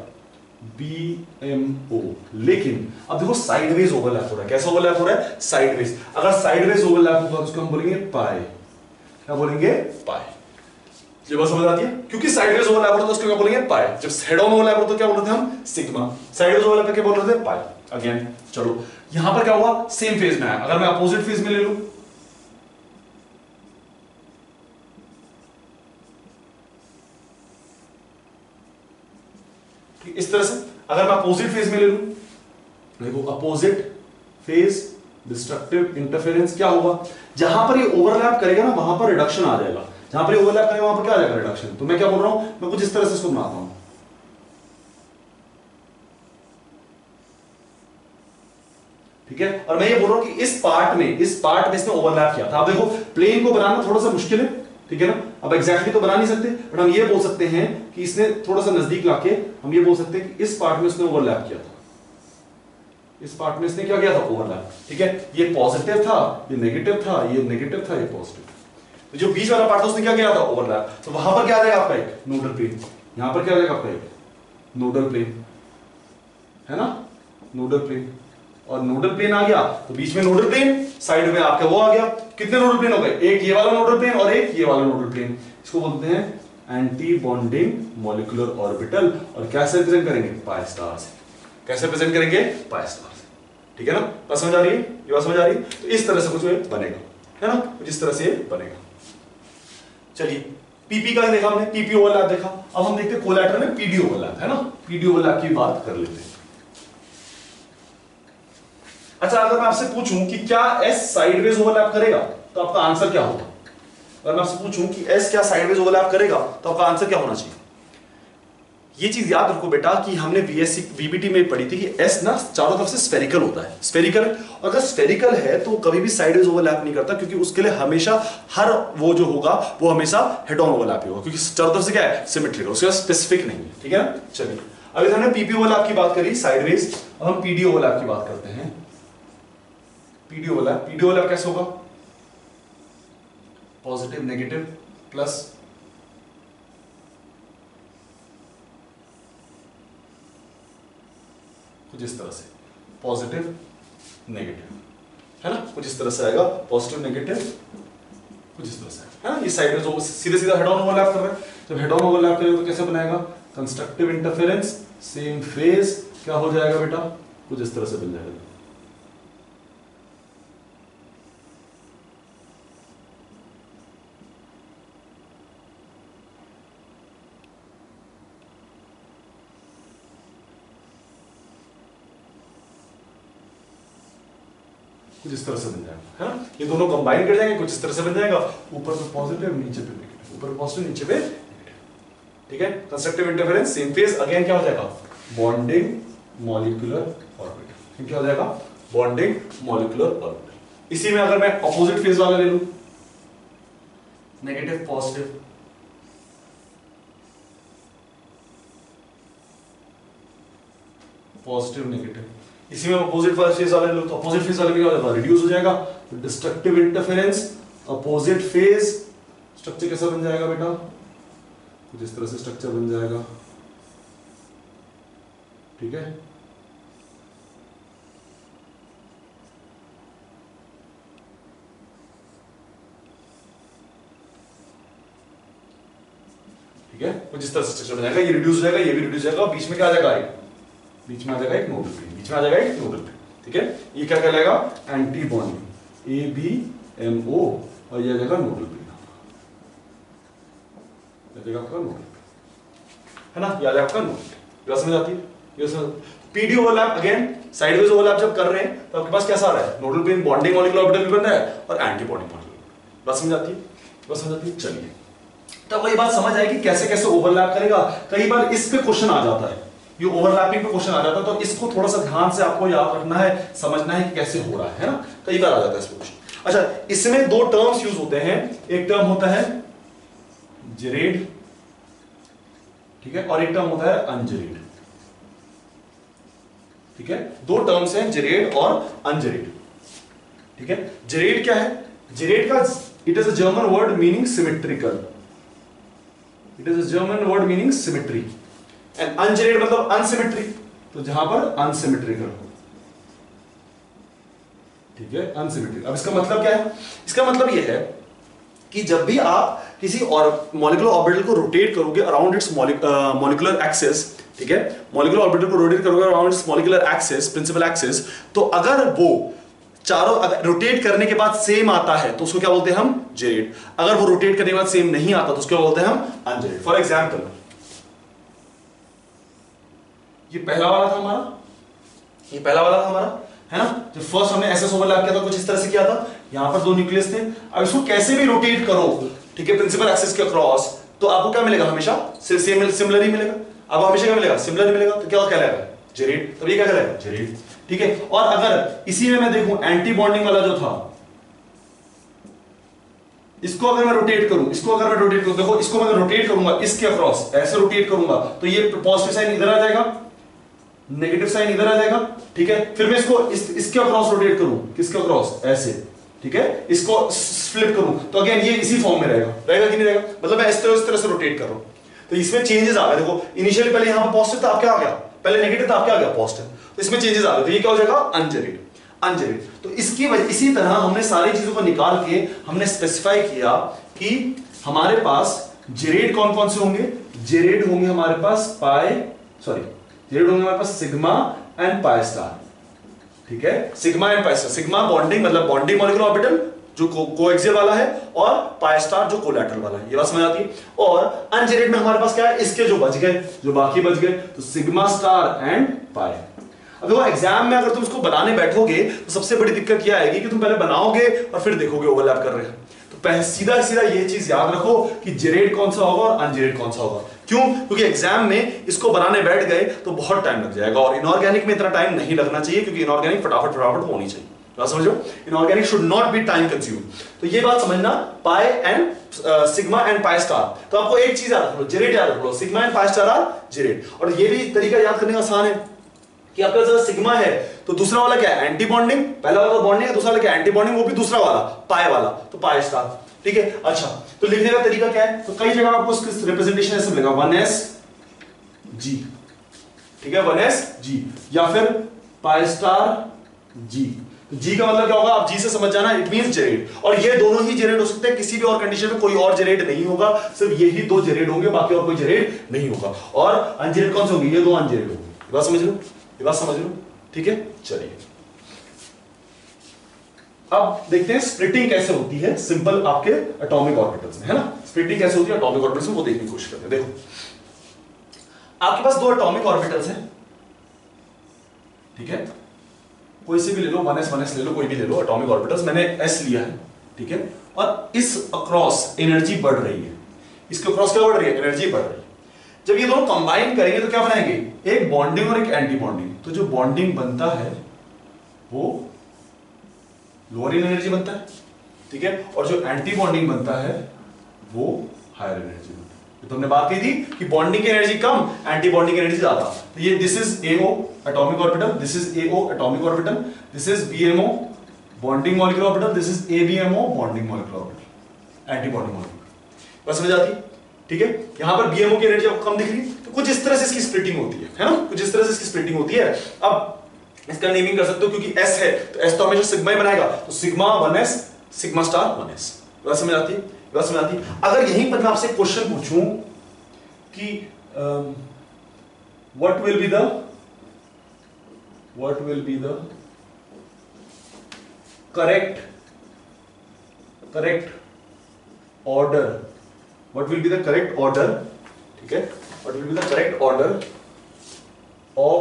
BMO। लेकिन अब देखो साइडवेज ओवरलैप हो रहा है, कैसा ओवरलैप हो रहा है, साइडवेज। अगर साइडवेज ओवरलैप होगा तो उसको हम बोलेंगे पाई, क्या बोलेंगे, पाई। ये बात समझ आती है, क्योंकि साइडवेज ओवरलैप होता है तो उसको क्या बोलेंगे, पाई। जब हेड ऑन ओवरलैप होता तो क्या बोलते थे हम, सिग्मा। साइडवेज ओवरलैप पे क्या बोल रहे थे, पाई। अगेन चलो, यहां पर क्या हुआ, सेम फेज में आया। अगर मैं अपोजिट फेज में ले लूं, इस तरह से, अगर मैं अपोजिट फेज में ले लूं, देखो अपोजिट फेज डिस्ट्रक्टिव इंटरफेरेंस क्या होगा, जहां पर ये ओवरलैप करेगा ना वहां पर रिडक्शन आ जाएगा, जहां पर ये ओवरलैप करेगा वहां पर क्या आ जाएगा, रिडक्शन। तो मैं क्या बोल रहा हूं, मैं कुछ इस तरह से इसको बनाता हूं, ठीक है। और मैं ये बोल रहा हूं कि इस पार्ट में इसने ओवरलैप किया था। अब देखो प्लेन को बनाना थोड़ा सा मुश्किल है, ठीक है ना, अब एग्जैक्टली तो बना नहीं सकते, बट हम ये बोल सकते हैं कि इसने थोड़ा सा नजदीक लाके हम ये बोल सकते हैं कि इस पार्ट में इसने ओवरलैप किया था, इस पार्ट में इसने क्या किया था, ओवरलैप, ठीक है। ये पॉजिटिव था, ये नेगेटिव था, ये नेगेटिव था, ये पॉजिटिव था, तो जो बीच वाला पार्ट था उसने क्या किया था, ओवरलैप। तो वहां पर क्या आ जाएगा आपका एक नोडल प्लेन, यहां पर क्या आ जाएगा आपका एक नोडल प्लेन, है ना, नोडल प्लेन। और नोडल प्लेन आ गया तो बीच में नोडल प्लेन, साइड में आपका वो आ गया। कितने नोडल प्लेन हो गए, एक ये वाला नोडल प्लेन और एक ये वाला नोडल प्लेन। इसको बोलते हैं एंटी बॉन्डिंग मॉलिक्यूलर ऑर्बिटल। और कैसे रिप्रेजेंट करेंगे, पाई स्टार से। कैसे रिप्रेजेंट करेंगे, पाई स्टार से, ठीक है ना। बात समझ आ रही है, ये बात समझ आ रही है। तो इस तरह से कुछ बनेगा, है ना, कुछ इस तरह से बनेगा। चलिए पीपी का देखा हमने, पीपी ओवरलैप देखा। अब हम देखते हैं कोलैटरल में पीडी ओवरलैप, है ना, पीडी ओवरलैप की बात कर लेते हैं। अच्छा, अगर मैं आपसे पूछूं कि क्या एस साइडवेज ओवरलैप करेगा तो आपका आंसर क्या होगा। अगर मैं आपसे पूछूं कि एस क्या साइडवेज ओवरलैप करेगा तो आपका आंसर क्या होना चाहिए। ये चीज याद रखो बेटा कि हमने बीएससी वीबीटी में पढ़ी थी कि एस ना चारों तरफ से स्फेरिकल होता है, स्फेरिकल। और अगर स्फेरिकल है तो कभी भी साइडवेज ओवरलैप नहीं करता, क्योंकि उसके लिए हमेशा हर वो जो होगा वो हमेशा हेड ऑन ओवरलैप होगा, क्योंकि चारों तरफ से क्या है, सिमेट्रिकल, उसके स्पेसिफिक नहीं है, ठीक है ना। चलिए अभी हमने पीपी ओवरलैप की बात करी साइडवेज, अब हम पीडी ओवरलैप की बात करते हैं। पीडी ओवरलैप कैसे होगा, पॉजिटिव नेगेटिव प्लस, कुछ इस तरह से पॉजिटिव नेगेटिव, है ना, कुछ इस तरह से आएगा, पॉजिटिव नेगेटिव कुछ इस तरह से, है ना। ये साइडवेज सीधे सीधा हेड ऑन ओवरलैप कर रहा है। जब हेड ऑन ओवरलैप करेगा तो कैसे बनाएगा, कंस्ट्रक्टिव इंटरफेरेंस सेम फेज, क्या हो जाएगा बेटा, कुछ इस तरह से बन जाएगा। कुछ इस तरह से बन जाएगा, है ना। ये दोनों कंबाइन कर जाएंगे, कुछ इस तरह से बन जाएगा, ऊपर पे पॉजिटिव नीचे पे नेगेटिव, ऊपर पॉजिटिव नीचे पे नेगेटिव, ठीक है। Constructive interference same phase, again क्या हो जाएगा, बॉन्डिंग मॉलिक्यूलर ऑर्बिटल, क्या हो जाएगा, बॉन्डिंग मॉलिक्यूलर ऑर्बिटल। इसी में अगर मैं अपोजिट फेज वाला ले लूं, नेगेटिव पॉजिटिव, पॉजिटिव नेगेटिव, इसी में अपोजिट फेज वाले लो, तो अपोजिट फेज वाले में क्या हो जाएगा, रिड्यूस हो जाएगा। तो destructive interference opposite phase, structure कैसा बन जाएगा बेटा, कुछ इस तरह से स्ट्रक्चर बन जाएगा, ठीक है। ठीक है, कुछ इस तरह से स्ट्रक्चर बन जाएगा, ये रिड्यूस हो जाएगा, ये भी रिड्यूस हो जाएगा, बीच में क्या आ जाएगा, बीच में आ जाएगा एक नोबल पेयर, बीच में आ जाएगा एक नोबल पेयर, ठीक है। ये क्या कहलाएगा, एंटी बॉन्डिंग, ABMO, और ये आ जाएगा नोबल पेयर, ये जाएगा आपका नोबल पेयर, है ना, ये आ जाएगा आपका नोबल पेयर। समझ आती है, ये समझ। PD overlap, again sideways overlap जब कर रहे हैं तो आपके पास कैसा आ रहा है, nodal pair bonding molecular orbital भी बन रहा है और एंटी बॉन्डिंग मॉलिक्यूलर, बात समझ आती है, बात समझ आती है। चलिए, तब वही बात समझ आएगी कैसे कैसे ओवरलैप करेगा। कई बार इस पे क्वेश्चन आ जाता है, ये ओवरलैपिंग पे क्वेश्चन आ जाता है, तो इसको थोड़ा सा ध्यान से आपको याद रखना है, समझना है कि कैसे हो रहा है ना, कई बार आ जाता है इस पे क्वेश्चन। अच्छा, इसमें दो टर्म्स यूज होते हैं, एक टर्म होता है जेरेड, ठीक है, और एक टर्म होता है अनजेरेड, ठीक है। दो टर्म्स हैं, जेरेड और अनजेरेड, ठीक है। जेरेड क्या है, जेरेड का it is a German word meaning symmetrical, it is a German word meaning symmetry, and अनजेरेड मतलब अनसिमेट्री, तो जहां पर अनसिमेट्रिकल हो, ठीक है, अनसिमेट्रिकल। अब इसका मतलब क्या है, इसका मतलब यह है कि जब भी आप किसी और मॉलिक्यूलर ऑर्बिटल को रोटेट करोगे अराउंड इट्स मॉलिक्यूलर एक्सिस, ठीक है, मॉलिक्यूलर ऑर्बिटल को रोटेट करोगे around its molecular axis, principal axis, तो अगर वो चारों रोटेट करने के बाद सेम आता है तो उसको क्या बोलते हैं हम, जेरेड। अगर वो रोटेट करने के बाद सेम नहीं आता तो उसको क्या बोलते हैं हम, अनजेरेड। फॉर एग्जांपल, ये पहला वाला था हमारा, ये पहला वाला था हमारा, है ना। जब फर्स्ट हमने एसएस ओवरलैप किया था कुछ इस तरह से किया था, यहां पर दो न्यूक्लियस थे। अब इसको कैसे भी रोटेट करो, ठीक है, प्रिंसिपल एक्सिस के क्रॉस, तो आपको क्या मिलेगा, हमेशा सिमिलर ही मिलेगा। अब हमेशा क्या मिलेगा, सिमिलर ही मिलेगा, तो क्या कहलाएगा, जेरेड। तब ये क्या कहलाएगा, जेरेड, ठीक है। और अगर इसी में मैं देखूं एंटी बॉन्डिंग वाला जो था, इसको अगर मैं रोटेट करूं, इसको अगर मैं रोटेट करूं, देखो इसको मैं रोटेट करूंगा इसके अक्रॉस, ऐसे रोटेट करूंगा, तो ये पॉजिटिव साइन इधर आ जाएगा, नेगेटिव साइन इधर आ जाएगा, ठीक है। फिर मैं इसको इसके अक्रॉस रोटेट करूं, किसके अक्रॉस, ऐसे, ठीक है, इसको फ्लिप करूं, तो अगेन ये इसी फॉर्म में रहेगा, रहेगा कि नहीं रहेगा, मतलब मैं इस तरह से रोटेट कर रहा हूं, तो इसमें चेंजेस आ गए। देखो इनिशियली पहले यहां पर पॉजिटिव था, अब क्या आ गया, पहले नेगेटिव था, अब क्या आ गया, पॉजिटिव, तो इसमें चेंजेस आ गए, तो ये क्या हो जाएगा, अनजेरेड, अनजेरेड। तो इसकी वजह, इसी तरह हमने सारी चीजों को निकाल के हमने स्पेसिफाई किया कि हमारे पास जेरेड कौन कौन से होंगे, जेरेड होंगे हमारे पास जेरेड होंगे हमारे पास सिग्मा एंड पाई स्टार, ठीक है, sigma and pi star. Sigma bonding मतलब बॉन्डिंग मॉलिक्यूलर ऑर्बिटल जो कोएक्सियल वाला है, और पाई स्टार जो कोलैटरल वाला है, ये बात समझ आती है। और अनजेरेड में हमारे पास क्या है, इसके जो बच गए, जो बाकी बच गए, तो सिग्मा स्टार एंड पाई। अब देखो एग्जाम में अगर तुम इसको बनाने बैठोगे तो सबसे बड़ी दिक्कत क्या आएगी कि तुम पहले बनाओगे और फिर देखोगे ओवरलैप कर रहे हैं। तो पहले सीधा सीधा ये चीज याद रखो कि जेरेड कौन सा होगा और अनजेरेड कौन सा होगा। क्यों? क्योंकि एग्जाम में इसको बनाने बैठ गए तो बहुत टाइम लग जाएगा, और इनऑर्गेनिक में इतना टाइम नहीं लगना चाहिए, क्योंकि इनऑर्गेनिक फटाफट फटाफट होनी चाहिए। बात समझो, inorganic should not be time consume. तो ये बात समझना, pi and sigma and pi star. तो आपको एक चीज याद रख लो, जेरेड याद रख लो, sigma and pi star are जेरेड। और ये भी तरीका याद करने का आसान है कि आपका जब सिग्मा है तो दूसरा वाला क्या है, एंटी बॉन्डिंग। पहला वाला बॉन्डिंग है, दूसरा वाला क्या है, एंटी बॉन्डिंग, वो भी दूसरा वाला पाई वाला, तो पाई स्टार, ठीक है। अच्छा, तो लिखने का तरीका क्या है, तो कई जगह आपको इसका रिप्रेजेंटेशन ऐसे मिलेगा, 1sG, ठीक है, 1sG, या फिर पाई स्टार G। जी का मतलब क्या होगा, आप जी से समझ जाना, इट मींस जेरेड। और ये दोनों ही जेरेड हो सकते हैं, किसी भी और कंडीशन में कोई और जेरेड नहीं होगा, सिर्फ यही दो जेरेड होंगे, बाकी और कोई जेरेड नहीं होगा। और अनजेरेड कौन से होंगे, ये दो अनजेरेड होंगे। ये बात समझ लो, ये बात समझ लो, ठीक है। चलिए अब देखते हैं स्प्लिटिंग कैसे होती है सिंपल आपके एटॉमिक ऑर्बिटल्स में, है ना। स्प्लिटिंग कैसे होती है एटॉमिक ऑर्बिटल्स में, वो देखने की कोशिश करते हैं। देखो आपके पास दो एटॉमिक ऑर्बिटल्स हैं, ठीक है, कोई से भी ले लो, 1s ले लो, कोई भी ले लो एटॉमिक ऑर्बिटल्स, मैंने s लिया है, ठीक है, और इस अक्रॉस एनर्जी बढ़ रही है, इसके अक्रॉस क्या बढ़ रही है, एनर्जी बढ़ रही है। जब ये दोनों कंबाइन करेंगे तो क्या बनाएंगे, एक बॉन्डिंग और एक एंटी बॉन्डिंग। तो जो बॉन्डिंग बनता है वो लोअर एनर्जी बनता है, ठीक है, और जो एंटी बॉन्डिंग बनता है वो हायर एनर्जी बनता है। तो हमने बात की थी कि बॉन्डिंग की एनर्जी कम, एंटी बॉन्डिंग की एनर्जी ज्यादा। तो ये this is AO atomic orbital, this is AO atomic orbital, this is BMO bonding molecular orbital, this is ABMO bonding molecular orbital, anti bonding molecular. बस समझ आती, ठीक है। यहां पर BMO की एनर्जी आपको कम दिख रही है, तो कुछ इस तरह से इसकी स्प्लिटिंग होती है ना, कुछ इस तरह से इसकी स्प्लिटिंग होती है। अब इसका नेमिंग कर सकते हो, क्योंकि S है तो S तो हमेशा सिग्मा ही बनाएगा, तो sigma 1s sigma star 1s। बात समझ आती है, बात समझ आती है। अगर यहीं पर मैं आपसे क्वेश्चन पूछूं कि what will be the correct order, what will be the correct order, ठीक है, what will be the correct order of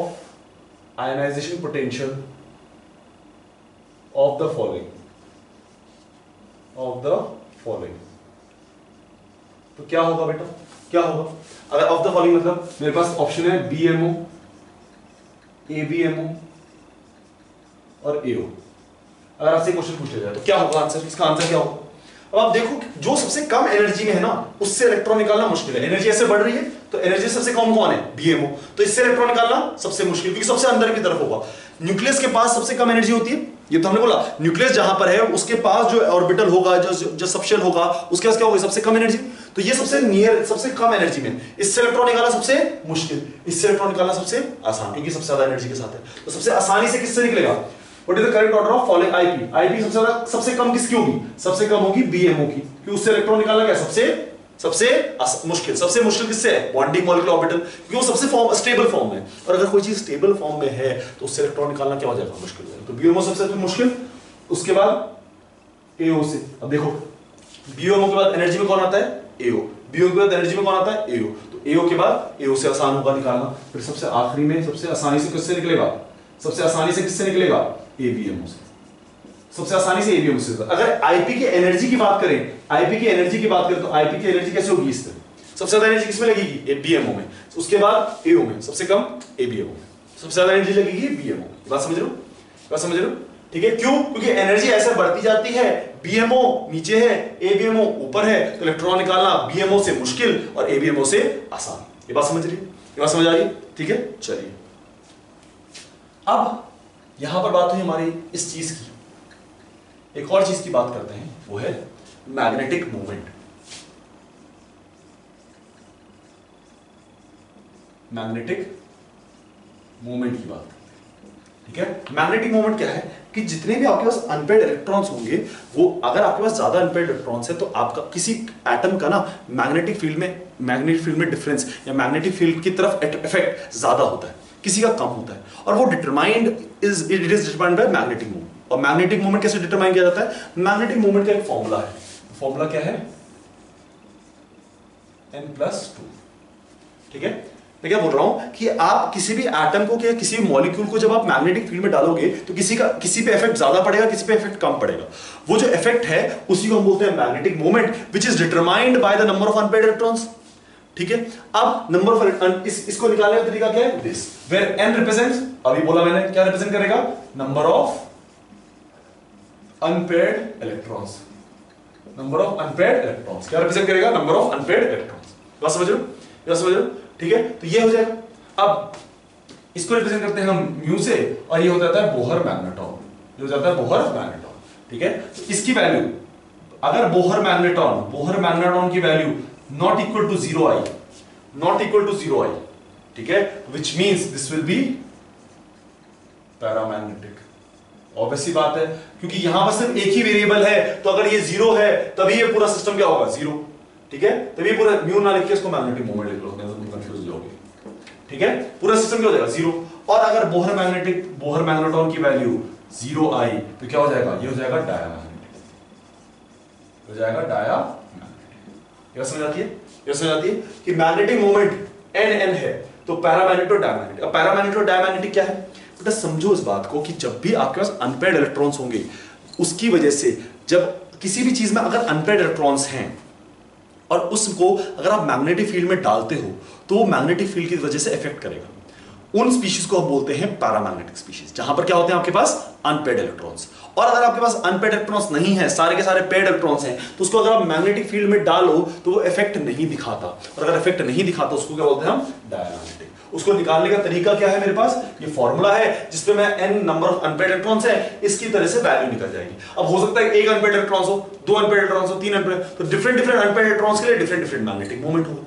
ionization potential of the following, तो क्या होगा बेटा, क्या होगा? अगर ऑफ द फॉलोइंग मतलब मेरे पास ऑप्शन है BMO, ABMO और AO। अगर आपसे क्वेश्चन पूछा जाए तो क्या होगा आंसर, इसका आंसर क्या होगा? अब आप देखो जो सबसे कम एनर्जी में है ना, उससे इलेक्ट्रॉन निकालना मुश्किल है। एनर्जी ऐसे बढ़ रही है तो एनर्जी सबसे कम कौन है, BMO, तो इससे इलेक्ट्रॉन निकालना सबसे मुश्किल, क्योंकि सबसे अंदर की तरफ होगा। न्यूक्लियस के पास सबसे कम एनर्जी होती है, ये तो हमने बोला, न्यूक्लियस जहां पर है उसके पास जो ऑर्बिटल होगा, जो सबशेल होगा, उसके पास क्या होगा, सबसे कम एनर्जी। तो ये सबसे नियर, सबसे कम एनर्जी में, इससे इलेक्ट्रॉन निकालना सबसे मुश्किल, इससे इलेक्ट्रॉन निकालना सबसे आसान, क्योंकि सबसे ज्यादा एनर्जी के साथ है। तो सबसे आसानी से किससे निकलेगा, what is the correct order of following IP? IP सबसे ज्यादा, सबसे कम किसकी होगी, सबसे कम होगी BMO की, क्योंकि उससे इलेक्ट्रॉन निकालना क्या सबसे मुश्किल। सबसे मुश्किल किससे है, बॉन्डिंग मॉलिक्यूलर ऑर्बिटल, क्योंकि वो सबसे स्टेबल फॉर्म है, और अगर कोई चीज स्टेबल फॉर्म में है तो उससे इलेक्ट्रॉन निकालना क्या हो जाएगा, मुश्किल हो जाएगा। तो BMO सबसे मुश्किल, उसके बाद AO से। अब देखो BMO के बाद एनर्जी में कौन आता है, AO, BMO के बाद एनर्जी में कौन आता है, AO, तो AO के बाद AO से आसान होगा निकालना। फिर सबसे आखिरी में सबसे आसानी से किससे निकलेगा, सबसे आसानी से किससे निकलेगा, ABMO से, सबसे आसानी से ABMO से। अगर IP की एनर्जी की बात करें, IP की एनर्जी की बात करें तो IP की एनर्जी कैसे होगी, इस तरह सबसे ज्यादा एनर्जी किसमें लगेगी, BMO में, उसके बाद AO में, सबसे कम ABMO में, सबसे ज्यादा एनर्जी लगेगी BMO। बात समझ रहे हो, बात समझ रहे हो, ठीक है। क्यों, क्योंकि एनर्जी ऐसे बढ़ती जाती है, BMO नीचे है, ABMO ऊपर है, तो इलेक्ट्रॉन निकालना BMO से मुश्किल और ABMO से आसान। ये बात समझ रही है, ये बात समझ आ रही है, ठीक है। चलिए अब यहां पर बात हुई हमारी इस चीज की, एक और चीज की बात करते हैं, वो है मैग्नेटिक मूवमेंट। मैग्नेटिक मूवमेंट की बात, ठीक है। मैग्नेटिक मूवमेंट क्या है कि जितने भी आपके पास अनपेयर्ड इलेक्ट्रॉन्स होंगे, वो अगर आपके पास ज्यादा अनपेयर्ड इलेक्ट्रॉन्स है तो आपका किसी एटम का ना मैग्नेटिक फील्ड में डिफरेंस या मैग्नेटिक फील्ड की तरफ इफेक्ट ज्यादा होता है, किसी का कम होता है, और वो determined it is determined by magnetic movement. और मैग्नेटिक मूवमेंट कैसे डिटरमाइन किया जाता है, मैग्नेटिक मूवमेंट का एक फॉर्मूला है, फॉर्मूला क्या है, N+2, ठीक है। मैं क्या बोल रहा हूं कि आप किसी भी एटम को या किसी भी मॉलिक्यूल को जब आप मैग्नेटिक फील्ड में डालोगे तो किसी पे इफेक्ट ज्यादा पड़ेगा, किसी पे इफेक्ट कम पड़ेगा। वो जो इफेक्ट है उसी को हम बोलते हैं magnetic movement, which is determined by the number of unpaired electrons, ठीक है। अब नंबर ऑफ इसको निकालने का तरीका क्या है, दिस, वेयर n रिप्रेजेंट्स, अभी बोला मैंने, क्या रिप्रेजेंट करेगा, number of unpaired electrons, number of unpaired electrons क्या रिप्रेजेंट करेगा, नंबर ऑफ अनपेयर्ड इलेक्ट्रॉन्स। बात समझ रहे हो, बात समझ रहे हो, ठीक है। तो ये हो जाएगा। अब इसको रिप्रेजेंट करते हैं हम म्यू से, और ये हो जाता है बोहर मैग्नेटॉन, ये हो जाता है बोहर मैग्नेटॉन, ठीक है। तो इसकी वैल्यू, अगर बोहर मैग्नेटॉन की value not equal to 0i, not equal to 0i, ठीक है, which means this will be paramagnetic. Obviously बात है, क्योंकि यहां पर सिर्फ एक ही वेरिएबल है, तो अगर ये 0 है तभी ये पूरा सिस्टम क्या होगा, 0, ठीक है। तभी पूरा म्यू ना लिख के इसको मैग्नेटिक मोमेंट लिख लो, कंफ्यूज हो जाओगे, ठीक है। पूरा सिस्टम क्या हो जाएगा, 0। और अगर बोहर मैग्नेटॉन की वैल्यू 0i तो क्या हो जाएगा, ये हो जाएगा डायामैग्नेटिक, हो जाएगा डायामैग्नेटिक। ये समझ आती है, ये समझ आती है कि मैग्नेटिक मोमेंट n है तो पैरामैग्नेटिक और डायमैग्नेटिक। अब पैरामैग्नेटिक और डायमैग्नेटिक क्या है, बेटा समझो इस बात को कि जब भी आपके पास अनपेयर्ड इलेक्ट्रॉन्स होंगे, उसकी वजह से जब किसी भी चीज में अगर अनपेयर्ड इलेक्ट्रॉन्स हैं और उसको अगर आप मैग्नेटिक फील्ड में डालते हो तो वो मैग्नेटिक फील्ड की वजह से इफेक्ट करेगा। उन स्पीशीज को हम बोलते हैं पैरामैग्नेटिक स्पीशीज, जहां पर क्या होते हैं आपके पास अनपेयर्ड इलेक्ट्रॉन्स। और अगर आपके पास अनपेयर्ड इलेक्ट्रॉन्स नहीं है, सारे के सारे पेयर्ड इलेक्ट्रॉन्स हैं, तो उसको अगर आप मैग्नेटिक फील्ड में डालो तो वो इफेक्ट नहीं दिखाता, और अगर इफेक्ट नहीं दिखाता उसको क्या बोलते हैं हम, डायमैग्नेटिक। उसको निकालने का तरीका क्या है, मेरे पास ये फॉर्मूला है जिसपे मैं n number of unpaired electrons है, इसकी तरह से वैल्यू निकल जाएगी। अब हो सकता है एक अनपेयर्ड इलेक्ट्रॉन्स हो, दो अनपेयर्ड इलेक्ट्रॉन्स हो, तीन अनपेयर्ड, तो डिफरेंट अनपेयर्ड इलेक्ट्रॉन्स के लिए डिफरेंट मैग्नेटिक मोमेंट होगा,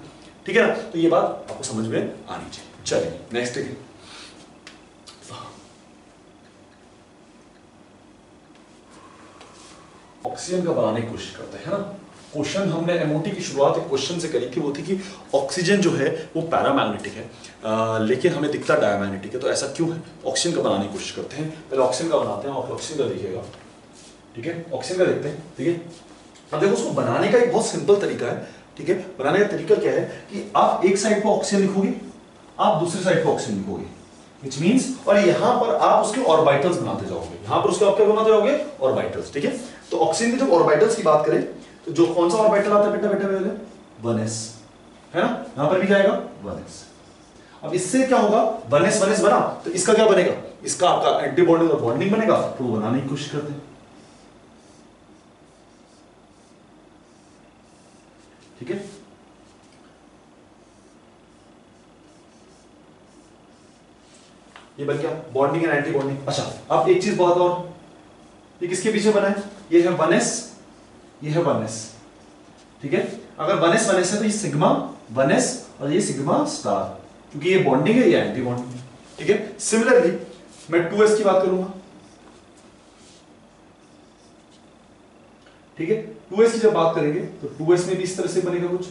ठीक है ना। तो ये बात आपको समझ में आनी चाहिए। चलिए नेक्स्ट है, ऑक्सीजन का बनाने की कोशिश करते हैं ना। क्वेश्चन हमने एमओटी की शुरुआत एक क्वेश्चन से करी थी, वो थी कि ऑक्सीजन जो है वो पैरामैग्नेटिक है, लेकिन हमें दिखता डायमैग्नेटिक है, तो ऐसा क्यों है। ऑक्सीजन का बनाने की कोशिश करते हैं, पहले ऑक्सीजन का बनाते हैं, ऑक्सीजन का देखिएगा, ठीक है, ऑक्सीजन का देखते हैं, ठीक है। अब देखो उसको बनाने का एक बहुत सिंपल तरीका है, ठीक है। बनाने का तरीका क्या है कि आप एक साइड पर ऑक्सीजन लिखोगे, आप दूसरी साइड पर ऑक्सीजन लिखोगे, which means, और यहां पर आप उसके ऑर्बिटल्स बनाते जाओगे, यहां पर उसके आप क्या बनाते जाओगे, ऑर्बिटल्स, ठीक है। तो ऑक्सीजन के जब ऑर्बिटल्स की बात करें तो जो कौन सा ऑर्बिटल आता है बेटा, बेटा पहले 1s है ना, यहां पर भी जाएगा 1s। अब इससे क्या होगा, 1s 1s बना, तो इसका क्या बनेगा, इसका आपका एंटी बॉन्डिंग और बॉन्डिंग बनेगा, तो वो बनाने की कोशिश करते हैं, ठीक है। ये बन गया बॉन्डिंग एंड एंटी बॉन्डिंग। अच्छा अब एक चीज बहुत और, ये किसके पीछे बना है, ये है 1s, ये है 1s, ठीक है। अगर 1s 1s है तो ये सिग्मा 1s और ये सिग्मा स्टार, क्योंकि ये बॉन्डिंग है, ये एंटी बॉन्डिंग है, ठीक है। सिमिलरली मैं 2s की बात करूंगा, ठीक है। 2s की जब बात करेंगे तो 2s में भी इस तरह से बनेगा कुछ,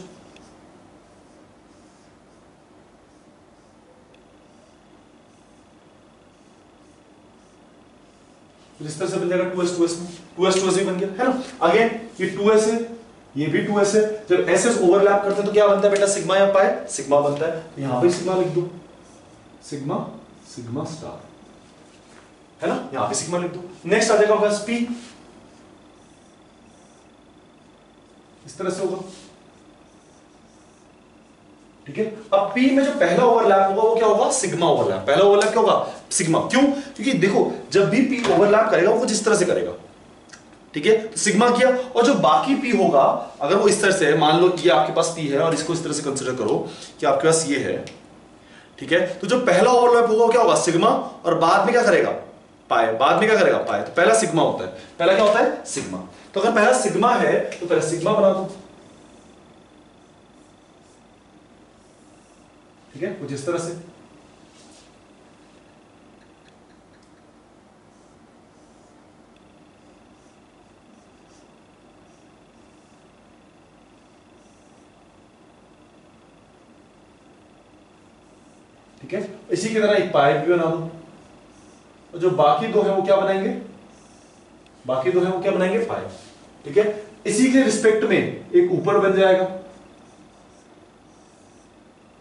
इस तरह से बन जाएगा 2s 2s में, 2s 2s भी बन गया है ना। अगेन ये 2s है, ये भी 2s है, जब एसएस ओवरलैप करते हैं तो क्या बनता है बेटा, सिग्मा या पाई, सिग्मा बनता है, तो यहां पे सिग्मा लिख दो, सिग्मा सिग्मा स्टार, है ना, यहां पे सिग्मा लिख दो। नेक्स्ट आ जाएगा बस p, इस तरह से होगा, ठीक है। अब p में जो पहला ओवरलैप होगा वो क्या होगा, सिग्मा ओवरलैप, पहला ओवरलैप क्या होगा, सिग्मा। क्यों, क्योंकि देखो जब भी p ओवरलैप करेगा वो कुछ इस तरह से करेगा, ठीक है, तो सिग्मा किया, और जो बाकी p होगा अगर वो इस तरह से है, मान लो ये आपके पास p है और इसको इस तरह से कंसीडर करो कि आपके पास ये है, ठीक है, तो जो पहला ओवरलैप होगा वो क्या होगा, सिग्मा, और बाद में क्या करेगा, पाई, बाद में क्या करेगा, पाई। तो पहला सिग्मा होता है, पहला क्या होता है, सिग्मा। तो अगर पहला सिग्मा है तो पहला सिग्मा बना दो, ठीक है, कुछ इस तरह से, ठीक है। इसी की तरह एक पाइप भी बना दो, और जो बाकी दो है वो क्या बनाएंगे, बाकी दो है वो क्या बनाएंगे, पाइप, ठीक है। इसी के रिस्पेक्ट में एक ऊपर बन जाएगा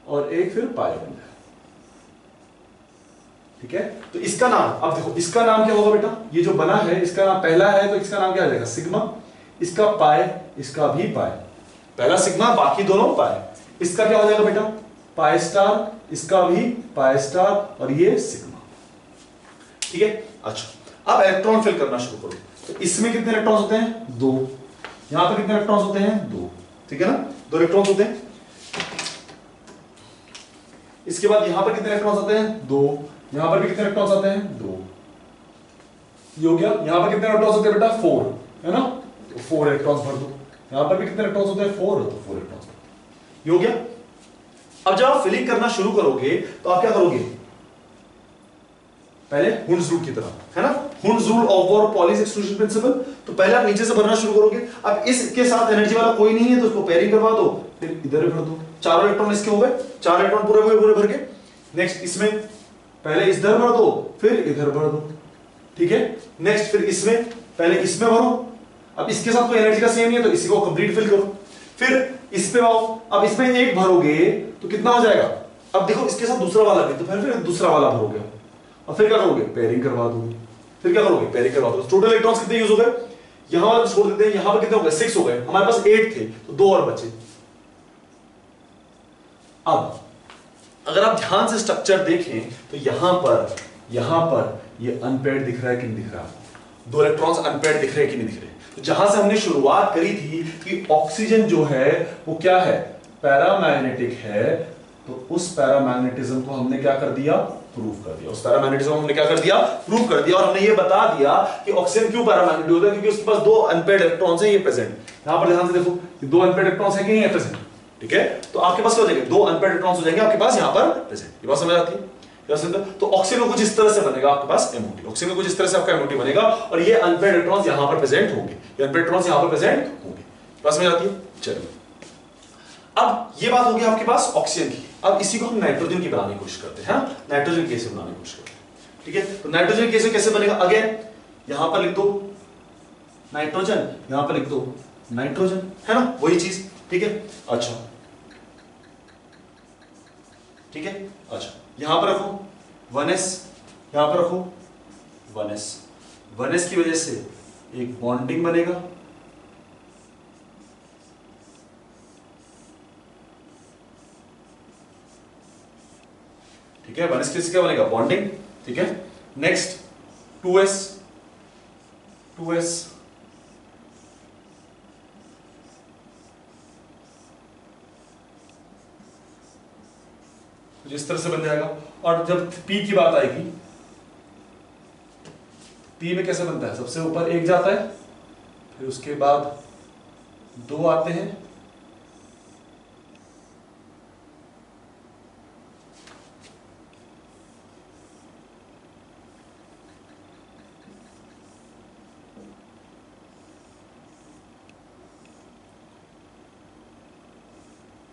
और एक फिर पाइप बन जाएगा, ठीक है। तो इसका नाम, अब देखो इसका नाम क्या होगा बेटा, ये जो बना है इसका नाम पहला है तो इसका नाम क्या आ जाएगा, सिग्मा, इसका पाई, इसका भी पाई, पहला सिग्मा बाकी दोनों पाई, इसका क्या हो जाएगा बेटा, पाई स्टार, इसका भी पाई स्टार, और ये सिग्मा, ठीक है। अच्छा अब इलेक्ट्रॉन फिल करना शुरू करो, तो इसमें कितने इलेक्ट्रॉन्स होते हैं, 2, यहां पर कितने इलेक्ट्रॉन्स होते हैं, 2, ठीक है ना, 2 इलेक्ट्रॉन्स होते हैं। इसके बाद यहां पर कितने इलेक्ट्रॉन्स आते हैं, 2, यहां पर भी कितने इलेक्ट्रॉन्स आते हैं, 2, ये हो गया। यहां पर कितने इलेक्ट्रॉन्स होते हैं बेटा, 4, है ना, तो 4 इलेक्ट्रॉन्स भर दो। यहां पर भी कितने इलेक्ट्रॉन्स होते हैं, 4, तो 4 इलेक्ट्रॉन्स, ये हो गया। अब जब आप फिलिंग करना शुरू करोगे तो आप क्या करोगे, पहले हुंड्स रूल की तरह, है ना, Hund's rule of Pauli's exclusion principle, तो पहले आप नीचे से भरना शुरू करोगे। अब इसके साथ एनर्जी वाला कोई नहीं है तो उसको पेयरिंग करवा दो, फिर इधर भर दो, 4 इलेक्ट्रॉन इसके हो गए, 4 इलेक्ट्रॉन पूरे हुए, पूरे भर के। नेक्स्ट इसमें पहले इधर भर दो फिर इधर भर दो, ठीक है। नेक्स्ट फिर इसमें पहले इसमें भरो, अब इसके साथ कोई एनर्जी का सेम नहीं है तो इसी को कंप्लीट फिल करो, फिर इस पे आओ, अब इसमें एक भरोगे तो कितना हो जाएगा, अब देखो इसके साथ दूसरा वाला भी, तो फिर दूसरा वाला भरोगे, अब फिर क्या करोगे, पेयरिंग करवा दोगे, फिर क्या करोगे, पेयरिंग करवा दोगे। टोटल इलेक्ट्रॉन्स कितने यूज हो गए, यहां वाले छोड़ देते हैं, यहां पर कितने हो गए, 6 हो गए, हमारे पास 8 थे तो 2 और बचे। अब अगर आप ध्यान से स्ट्रक्चर देखें तो यहां पर ये अनपेयर्ड दिख रहा है कि नहीं दिख रहा, 2 इलेक्ट्रॉन्स अनपेयर्ड दिख रहे हैं कि नहीं दिख रहे। तो जहां से हमने शुरुआत करी थी कि ऑक्सीजन जो है वो क्या है, पैरामैग्नेटिक है, तो उस पैरामैग्नेटिज्म को हमने क्या कर दिया, प्रूव कर दिया। उस पैरामैग्नेटिज्म हमने क्या कर दिया, प्रूव कर दिया। और हमने ये बता दिया कि ऑक्सीजन क्यों पैरामैग्नेटिक होता है, क्योंकि उसके पास 2 अनपेयर्ड इलेक्ट्रॉन्स हैं, ये प्रेजेंट। यहां पर ध्यान से देखो, ये 2 अनपेयर्ड इलेक्ट्रॉन्स हैं कि नहीं है प्रेजेंट, ठीक है। तो आपके पास क्या हो जाएगा, 2 अनपेयर्ड इलेक्ट्रॉन्स हो जाएंगे आपके पास यहां पर प्रेजेंट। ये बात समझ आती है। तो ऑक्सीजन कुछ इस तरह से बनेगा आपके पास एमओटी, ऑक्सीजन कुछ इस तरह से आपका एमओटी बनेगा, और ये अनपेयर्ड इलेक्ट्रॉन्स यहां पर प्रेजेंट होंगे, ये अनपेयर्ड इलेक्ट्रॉन्स यहां पर प्रेजेंट होंगे। बात समझ आती है। चलिए, अब ये बात होगी आपके पास ऑक्सीजन की। अब इसी को हम नाइट्रोजन की बनाने की कोशिश करते हैं, नाइट्रोजन कैसे बनाने की कोशिश करते हैं, ठीक है। तो नाइट्रोजन कैसे कैसे बनेगा, अगेन यहां पर लिख दो नाइट्रोजन, यहां पर लिख दो नाइट्रोजन, है ना, वही चीज, ठीक है। अच्छा, ठीक है। अच्छा, यहां पर रखो 1s, यहां पर रखो 1s, 1s की वजह से एक बॉन्डिंग बनेगा, ठीक है। 1s की क्या बनेगा, बॉन्डिंग, ठीक है। नेक्स्ट 2s, 2s इस तरह से बन जाएगा। और जब P की बात आएगी, P में कैसे बनता है, सबसे ऊपर 1 जाता है, फिर उसके बाद 2 आते हैं,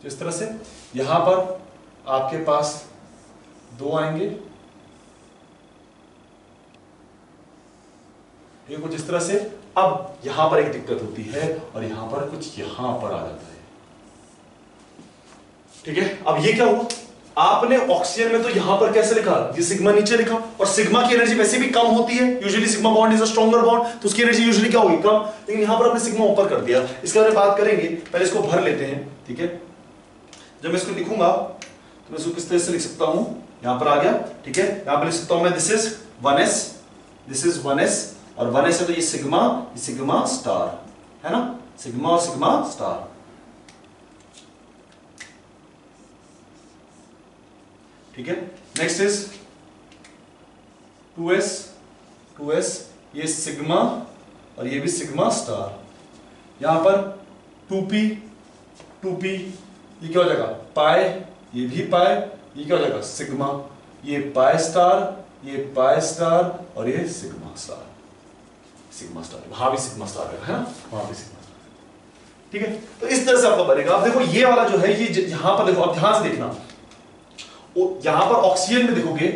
इस तरह से। यहां पर आपके पास 2 आएंगे, ये कुछ इस तरह से। अब यहां पर एक दिक्कत होती है, और यहां पर कुछ यहां पर आ जाता है, ठीक है। अब ये क्या हुआ, आपने ऑक्सीजन में तो यहां पर कैसे लिखा, ये सिग्मा नीचे लिखा, और सिग्मा की एनर्जी वैसे भी कम होती है, usually sigma bond is a stronger bond, तो उसकी एनर्जी यूजुअली क्या होगी, कम। लेकिन यहां पर आपने सिग्मा ऊपर कर दिया, इसके बारे में बात करेंगे, पहले इसको भर लेते हैं, ठीक है। जब मैं इसको लिखूंगा तो मैं इसको किस तरह से लिख सकता हूं, यहां पर आ गया, ठीक है। यहां पर लिख सकता हूं मैं, this is 1s, this is 1s, और 1s है तो ये सिग्मा स्टार, है ना, सिग्मा और सिग्मा स्टार, ठीक है। नेक्स्ट इज 2s, 2s, ये सिग्मा और ये भी सिग्मा स्टार। यहां पर 2p, 2p, ये क्या हो जाएगा, पाई, ये भी पाई, ये क्या हो जाएगा, सिग्मा, ये पाई स्टार, ये पाई स्टार, और ये सिग्मा स्टार, सिग्मा स्टार, वहां भी सिग्मा स्टार है ना, वहां भी सिग्मा स्टार, ठीक है। तो इस तरह से आपका बनेगा। आप देखो ये वाला जो है, ये यहां पर देखो, आप ध्यान से देखना, यहां पर ऑक्सीजन में देखोगे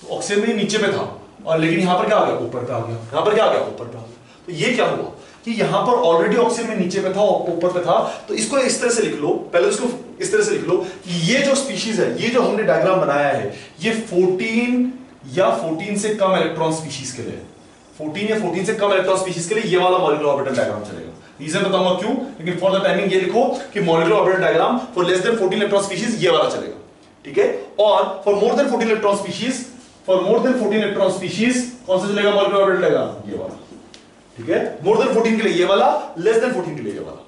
तो ऑक्सीजन में नीचे पे था, और लेकिन यहां पर क्या आ गया, ऊपर पे आ गया, यहां पर क्या आ गया, ऊपर पे आ गया। तो ये क्या हुआ कि यहां पर ऑलरेडी ऑक्सीजन में नीचे पे था और ऊपर पे था, तो इसको इस तरह से लिख लो, पहले इसको इस तरह से लिख लो कि ये जो स्पीशीज है, ये जो हमने डायग्राम बनाया है, ये 14 या 14 से कम इलेक्ट्रॉन स्पीशीज के लिए, 14 या 14 से कम इलेक्ट्रॉन स्पीशीज के लिए ये वाला मॉलिक्यूलर ऑर्बिटल डायग्राम चलेगा। रीजन बताऊंगा क्यों, लेकिन फॉर द टाइमिंग ये लिखो कि molecular orbital diagram for less than 14 electron species ये वाला चलेगा, ठीक है। और for more than 14 electron species, for more than 14 electron species कौन सा चलेगा मॉलिक्यूलर ऑर्बिटल डायग्राम, ये वाला, ठीक है। मोर देन 14 के लिए ये वाला, लेस देन 14 के लिए ये वाला,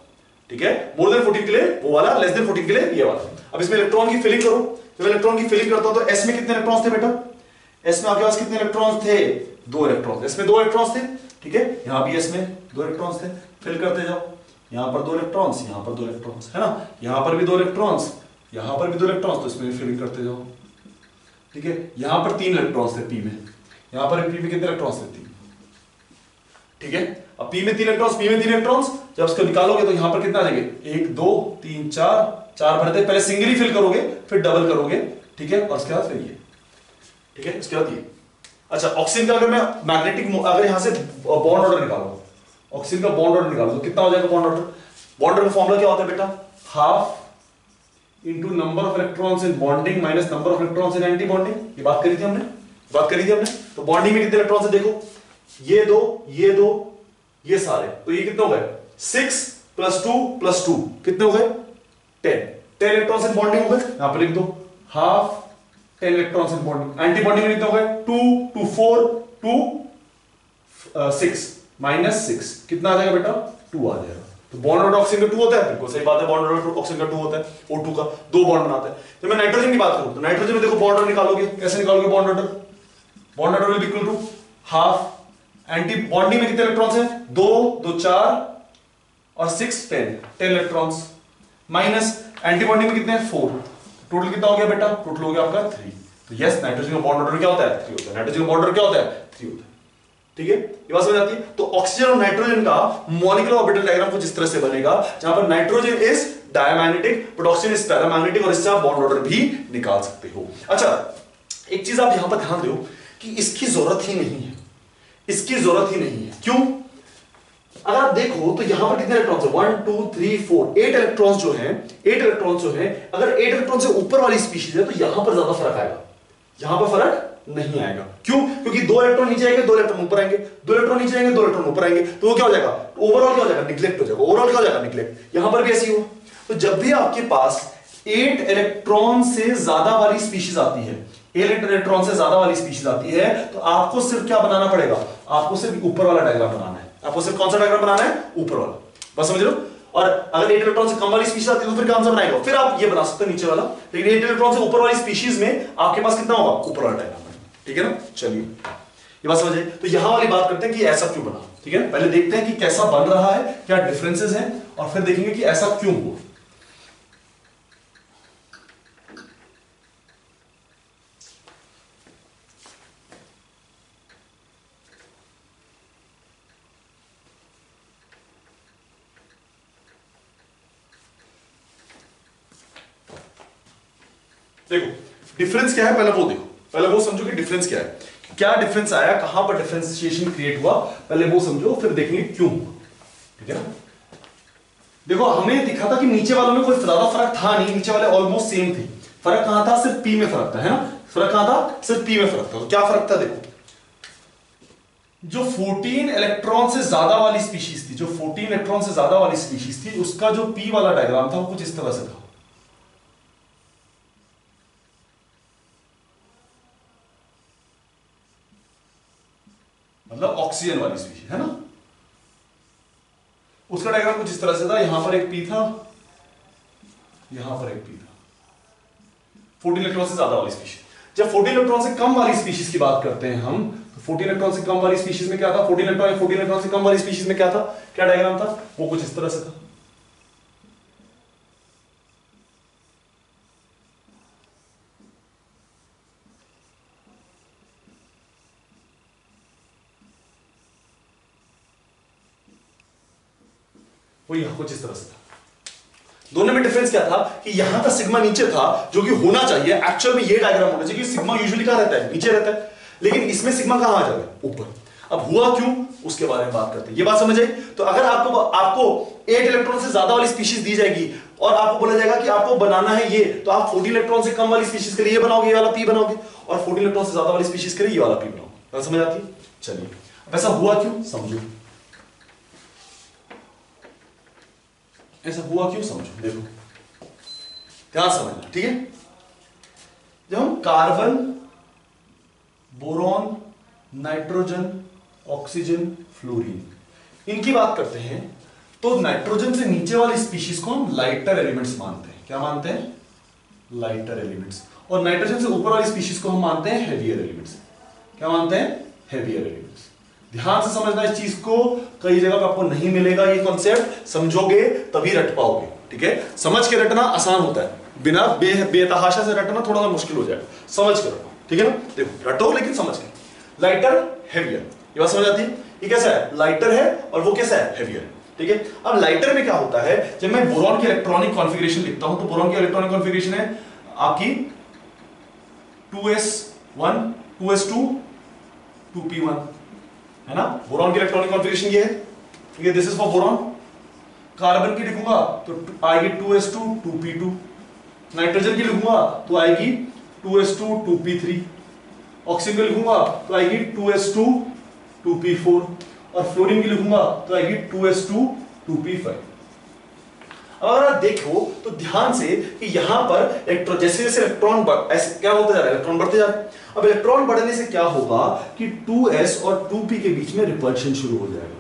ठीक है। मोर देन 14 के लिए वो वाला, लेस देन 14 के लिए ये वाला। अब इसमें इलेक्ट्रॉन की फिलिंग करो, जब इलेक्ट्रॉन की फिलिंग करता हूं तो एस में कितने इलेक्ट्रॉन्स थे बेटा, एस में आपके पास कितने इलेक्ट्रॉन्स थे, 2 इलेक्ट्रॉन्स, इसमें 2 इलेक्ट्रॉन्स थे, ठीक है। यहां भी एस में 2 इलेक्ट्रॉन्स थे, फिल करते जाओ, यहां पर 2 इलेक्ट्रॉन्स, यहां पर 2 इलेक्ट्रॉन्स, है ना, यहां पर भी 2 इलेक्ट्रॉन्स, यहां पर भी 2 इलेक्ट्रॉन्स, तो इसमें भी फिलिंग करते जाओ, ठीक है। यहां पर 3 इलेक्ट्रॉन्स थे पी में, यहां पर पी में कितने इलेक्ट्रॉन्स थे, 3, ठीक है। अब पी में 3 इलेक्ट्रॉन्स, पी में 3 इलेक्ट्रॉन्स, जब इसको निकालोगे तो यहां पर कितना आ जाएंगे, 1 2 3 4 भरते, पहले सिंगली फिल करोगे, फिर डबल करोगे, ठीक है, और उसके बाद फिर ये, ठीक है, इसके बाद ये। अच्छा, ऑक्सीजन का अगर मैं मैग्नेटिक, अगर यहां से बॉन्ड ऑर्डर निकालो, ऑक्सीजन का बॉन्ड ऑर्डर निकालो तो कितना हो जाएगा बॉन्ड ऑर्डर, बॉन्ड ऑर्डर का फॉर्मूला क्या होता है बेटा, half into number of electrons in bonding minus number of electrons in anti bonding, ये बात करी थी हमने, बात करी थी हमने। तो बॉन्डिंग में कितने इलेक्ट्रॉन है देखो, ये दो ये सारे, तो ये कितने हो गए 6 + 2 + 2 कितने हो गए 10 इलेक्ट्रॉन्स इन बॉन्डिंग हो गए। यहां पर लिख दो half 10 electrons in bonding. Anti bonding में कितने हो गए 2 2 4 2 6 -6 कितना आ जाएगा बेटा 2 आ जाएगा। तो बॉन्ड ऑर्डर ऑक्सीजन का 2 होता है, बिल्कुल सही बात है, बॉन्ड ऑर्डर ऑक्सीजन का 2 होता है, O2 का 2 बॉन्ड बनाता है। तो मैं नाइट्रोजन की बात करूं तो नाइट्रोजन में देखो बॉन्ड ऑर्डर निकालोगे, कैसे निकालोगे bond order will be equal to half anti bonding में कितने इलेक्ट्रॉन्स हैं 2 2 4 और 6 10 इलेक्ट्रॉन्स माइनस एंटी बॉन्डिंग में कितने हैं 4, टोटल कितना हो गया बेटा, टोटल हो गया आपका 3। तो यस नाइट्रोजन का बॉन्ड ऑर्डर क्या होता है 3 होता है, नाइट्रोजन का बॉन्ड ऑर्डर क्या होता है 3 होता है। ठीक है, ये बात समझ आती है। तो ऑक्सीजन और नाइट्रोजन का मॉलिक्यूलर ऑर्बिटल डायग्राम कुछ इस तरह से बनेगा, जहां पर nitrogen is diamagnetic but oxygen is paramagnetic, और इससे आप बॉन्ड ऑर्डर भी निकाल सकते हो। अच्छा, एक चीज आप यहां पर ध्यान दो कि इसकी जरूरत ही नहीं है, इसकी जरूरत ही नहीं है। क्यों? अगर आप देखो तो यहां पर कितने इलेक्ट्रॉन्स हैं 1 2 3 4 8 इलेक्ट्रॉन्स जो हैं, 8 इलेक्ट्रॉन्स जो हैं, अगर 8 इलेक्ट्रॉन से ऊपर वाली स्पीशीज है तो यहां पर ज्यादा फर्क आएगा, यहां पर फर्क नहीं आएगा। क्यों? क्योंकि 2 इलेक्ट्रॉन नीचे आएंगे 2 इलेक्ट्रॉन ऊपर आएंगे, 2 इलेक्ट्रॉन नीचे आएंगे 2 इलेक्ट्रॉन ऊपर आएंगे, तो वो क्या हो जाएगा ओवरऑल क्या हो जाएगा निग्लेक्ट हो जाएगा, ओवरऑल क्या हो जाएगा निग्लेक्ट। यहां पर भी ऐसी हो। तो जब भी आपके पास 8 इलेक्ट्रॉन से ज्यादा वाली स्पीशीज आती है, 8 इलेक्ट्रॉन से ज्यादा वाली स्पीशीज आती है, तो आपको सिर्फ क्या बनाना पड़ेगा, आपको सिर्फ ऊपर वाला डायग्राम बनाना है। आपको सिर्फ कौन सा डायग्राम बनाना है ऊपर वाला, बस समझ लो। और अगर 8 इलेक्ट्रॉन से कम वाली स्पीशीज आती है तो फिर कौन सा बनाएगा, फिर आप ये बना सकते हैं नीचे वाला। लेकिन 8 इलेक्ट्रॉन से ऊपर वाली स्पीशीज में आपके पास कितना होगा ऊपर वाला डायग्राम। ठीक है ना, चलिए ये बात समझिए। तो यहां वाली बात करते हैं कि ऐसा क्यों बना। ठीक है, पहले देखते हैं कि कैसा बन रहा है, क्या डिफरेंसेस हैं, और फिर देखेंगे कि ऐसा क्यों हुआ। देखो डिफरेंस क्या है, पहले वो देखो, पहले वो समझो कि डिफरेंस क्या है, क्या डिफरेंस आया, कहां पर डिफरेंशिएशन क्रिएट हुआ, पहले वो समझो फिर देखेंगे क्यों हुआ। ठीक है ना, देखो हमें दिखा था कि नीचे वालों में कोई ज्यादा फर्क था नहीं, नीचे वाले ऑलमोस्ट सेम थे। फर्क कहां था, सिर्फ पी में फर्क था, है ना, फर्क कहां था, सिर्फ पी में फर्क था। तो क्या फर्क था, देखो जो 14 इलेक्ट्रॉन से ज्यादा वाली स्पीशीज थी, जो 14 इलेक्ट्रॉन से ज्यादा वाली स्पीशीज थी, उसका जो पी वाला डायग्राम था वो कुछ इस तरह से था। मतलब ऑक्सीजन वाली स्पीशीज है ना, उसका डायग्राम कुछ इस तरह से था। यहां पर एक पी था, यहां पर एक पी था, 14 इलेक्ट्रॉन से ज्यादा वाली स्पीशीज। जब 14 इलेक्ट्रॉन से कम वाली स्पीशीज की बात करते हैं हम, तो 14 इलेक्ट्रॉन से कम वाली स्पीशीज में क्या था, 14 इलेक्ट्रॉन से कम वाली स्पीशीज में क्या था, क्या डायग्राम था, वो कुछ इस तरह से था। वो यहां कुछ इस तरह से था। दोनों में डिफरेंस क्या था कि यहां का सिग्मा नीचे था, जो कि होना चाहिए एक्चुअल में ये डायग्राम होना चाहिए, सिग्मा यूजुअली कहां रहता है, नीचे रहता है, लेकिन इसमें सिग्मा कहां आ जाता है, ऊपर। अब हुआ क्यों, उसके बारे में बात करते हैं। ये बात समझ आई। तो अगर आपको 8 इलेक्ट्रॉन से ज्यादा वाली स्पीशीज दी जाएगी और आपको बोला जाएगा कि आपको बनाना है ये, तो आप 14 इलेक्ट्रॉन से कम वाली स्पीशीज के लिए ये बनाओगे, ये वाला पी बनाओगे, और 14 इलेक्ट्रॉन से ज्यादा वाली स्पीशीज के लिए ये वाला पी बनाओगे। बात समझ आती है। चलिए अब ऐसा हुआ क्यों समझो, ऐसा हुआ क्यों समझो, देखो ध्यान समझना। ठीक है, जब हम carbon, boron, nitrogen, oxygen, fluorine इनकी बात करते हैं, तो नाइट्रोजन से नीचे वाली स्पीशीज को हम लाइटर एलिमेंट्स मानते हैं। क्या मानते हैं, लाइटर एलिमेंट्स। और नाइट्रोजन से ऊपर वाली स्पीशीज को हम मानते हैं हेवियर एलिमेंट्स। क्या मानते हैं, हेवियर एलिमेंट्स। ध्यान से समझना इस चीज को, कई जगह पर आपको नहीं मिलेगा ये कॉन्सेप्ट, समझोगे तभी रट पाओगे। ठीक है, समझ के रटना आसान होता है, बिना बेतहाशा से रटना थोड़ा सा मुश्किल हो जाएगा। समझ के रटो, ठीक है ना, देखो रटो लेकिन समझ के। लाइटर, हेवियर, ये बात समझ आती है। ये कैसा है, लाइटर है और वो कैसा है, हेवियर है। ठीक है, अब लाइटर में क्या होता है, जब मैं बोरॉन की इलेक्ट्रॉनिक कॉन्फ़िगरेशन लिखता हूं, तो बोरॉन की इलेक्ट्रॉनिक कॉन्फ़िगरेशन है आपकी 2s1 2s2 2p1, है ना। बोरॉन की इलेक्ट्रॉनिक कॉन्फ़िगरेशन ये है। ठीक है, this is for boron. Carbon की लिखूंगा तो आएगी 2s2 2p2। नाइट्रोजन की लिखूंगा तो आएगी 2s2 2p3। ऑक्सीजन के लिखूंगा तो आएगी 2s2 2p4, और फ्लोरीन की लिखूंगा तो आएगी 2s2 2p5। अब अगर आप देखो तो ध्यान से कि यहां पर इलेक्ट्रॉन जैसे जैसे इलेक्ट्रॉन ऐसे क्या होता जा रहा है, इलेक्ट्रॉन बढ़ते जा रहे हैं। अब इलेक्ट्रॉन बढ़ने से क्या होगा कि 2s और 2p के बीच में रिपल्शन शुरू हो जाएगा।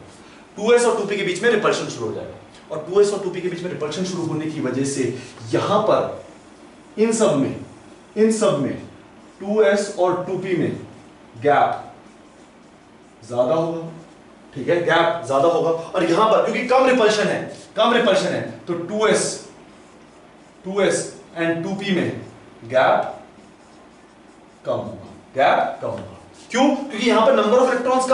2s और 2p के बीच में रिपल्शन शुरू हो जाएगा, और 2s और 2p के बीच में रिपल्शन शुरू होने की वजह से यहां पर इन सब में 2s और 2p में गैप ज्यादा होगा, ठीक है, गैप ज्यादा होगा। और यहां पर क्योंकि कम रिपल्शन है तो 2s एंड 2p में गैप कम होगा, क्यों? क्योंकि यहां पर नंबर ऑफ इलेक्ट्रॉन्स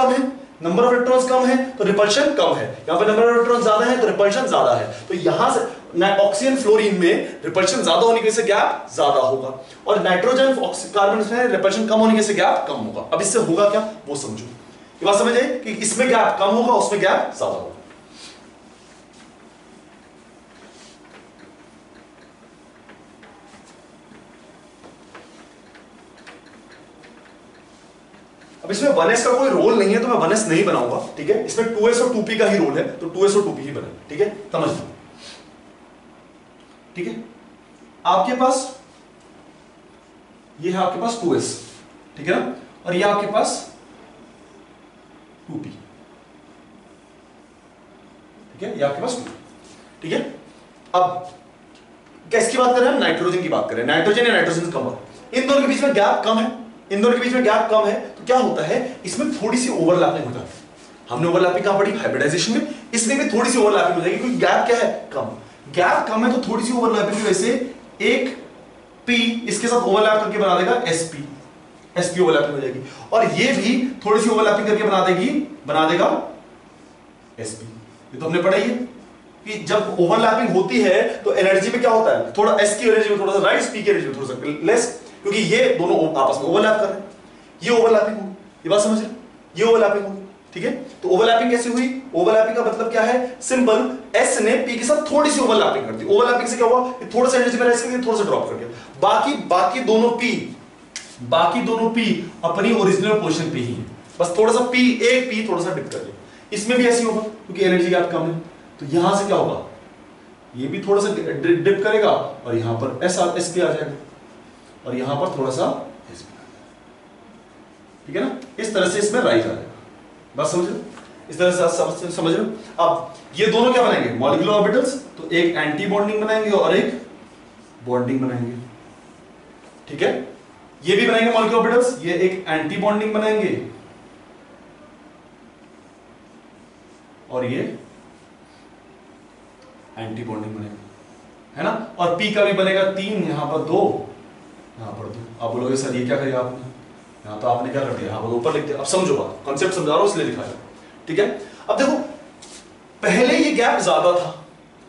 कम है तो रिपल्शन कम है, यहां पर नंबर ऑफ इलेक्ट्रॉन्स ज्यादा है तो रिपल्शन ज्यादा है। तो यहां से ऑक्सीजन फ्लोरीन में रिपल्शन ज्यादा होने की वजह से गैप ज्यादा होगा, और नाइट्रोजन कार्बन में रिपल्शन कम होने की वजह से गैप कम होगा। अब इससे होगा क्या वो समझो, ये बात समझ आई कि इसमें गैप कम होगा, उसमें गैप ज्यादा होगा। अब इसमें 1s का कोई रोल नहीं है तो मैं 1s नहीं बनाऊंगा, ठीक है। इसमें 2s और 2p का ही रोल है तो 2s और 2p ही बने, ठीक है, समझ लो, ठीक है। आपके पास ये है, आपके पास 2s, ठीक है ना, और ये आपके पास 2p, ठीक है, ये आपके पास 2, ठीक है। अब किसकी बात कर रहे हैं हम? नाइट्रोजन की बात कर रहे हैं, नाइट्रोजन या नाइट्रोजन कंपाउंड, इन दोनों के बीच में गैप कम है, तो क्या होता है इसमें थोड़ी सी ओवरलैपिंग हो जाती है। हमने ओवरलैपिंग कहां पढ़ी? हाइब्रिडाइजेशन में, इसमें भी थोड़ी सी ओवरलैपिंग हो जाएगी क्योंकि गैप क्या है? कम। गैप कम है तो थोड़ी सी ओवरलैपिंग की वजह से एक p इसके साथ ओवरलैप करके बना देगा sp ओवरलैपिंग हो जाएगी, और ये भी थोड़ी सी ओवरलैपिंग करके बना देगा sp। ये तो हमने पढ़ा ही है कि जब ओवरलैपिंग होती है तो एनर्जी में क्या होता है, थोड़ा s की एनर्जी में थोड़ा सा राइट, p की एनर्जी में थोड़ा सा लेस, क्योंकि ये दोनों आपस में ओवरलैप कर रहे हैं। ये ओवरलैपिंग होगी, ये बात समझ रहे? ये ओवरलैपिंग होगी, ठीक है। तो ओवरलैपिंग कैसे हुई? ओवरलैपिंग का मतलब क्या है? सिंपल, s ने p के साथ थोड़ी सी ओवरलैपिंग कर दी। ओवरलैपिंग से क्या हुआ कि थोड़ा सा एनर्जी में राइज करके थोड़ा सा ड्रॉप कर दिया। बाकी दोनों p अपनी ओरिजिनल पोजीशन पे ही है, बस थोड़ा सा एक p थोड़ा सा डिप कर दिया। इसमें भी ऐसे होगा क्योंकि एनर्जी गैप कम है, तो यहां से क्या होगा, ये भी थोड़ा सा डिप करेगा और यहां पर sp आ जाएगा, और यहां पर थोड़ा सा sp आ जाएगा, ठीक है ना। इस तरह से इसमें राइज आ जाएगा, बस समझ लो, इस तरह से समझ लो। अब ये दोनों क्या बनाएंगे? मॉलिक्यूलर ऑर्बिटल्स, तो एक एंटी बॉन्डिंग बनाएंगे और एक बॉन्डिंग बनाएंगे, ठीक है। ये भी बनाएंगे मॉलिक्यूलर ऑर्बिटल्स, ये एक एंटी बॉन्डिंग बनाएंगे और ये एंटी बॉन्डिंग बनेगा, है ना। और p का भी बनेगा 3, यहां पर 2, यहां पर 2। आप बोलोगे सर ये क्या करेगा आपने, यहां तो आपने क्या कर दिया, यहां पर ऊपर लिख दिया। अब समझो बात, कॉन्सेप्ट समझा रहा हूं इसलिए लिखा है, ठीक है। अब देखो, पहले ये गैप ज्यादा था,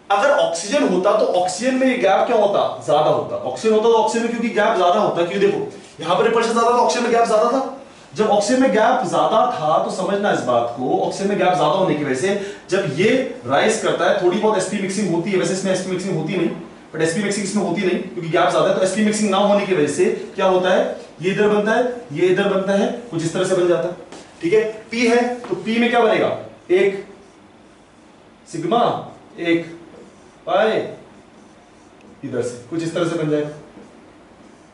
अगर ऑक्सीजन होता तो ऑक्सीजन में ये गैप क्या होता? ज्यादा होता। ऑक्सीजन होता तो ऑक्सीजन में क्योंकि गैप ज्यादा होता, क्यों? देखो यहां पर रिपल्शन ज्यादा था, ऑक्सीजन में गैप ज्यादा था। जब ऑक्सीजन में गैप ज्यादा था तो समझना इस बात को, ऑक्सीजन में गैप ज्यादा होने की वजह से जब ये राइज करता है, थोड़ी बहुत sp मिक्सिंग होती है, वैसे इसमें sp मिक्सिंग होती नहीं, बट sp मिक्सिंग इसमें होती नहीं क्योंकि गैप ज्यादा है। तो sp मिक्सिंग ना होने की वजह से क्या होता है, ये इधर बनता है, ये इधर बनता है, कुछ इस तरह से बन जाता है, ठीक है। p है तो p में क्या बनेगा, एक सिग्मा, एक पाई, इधर से कुछ इस तरह से बन जाएगा,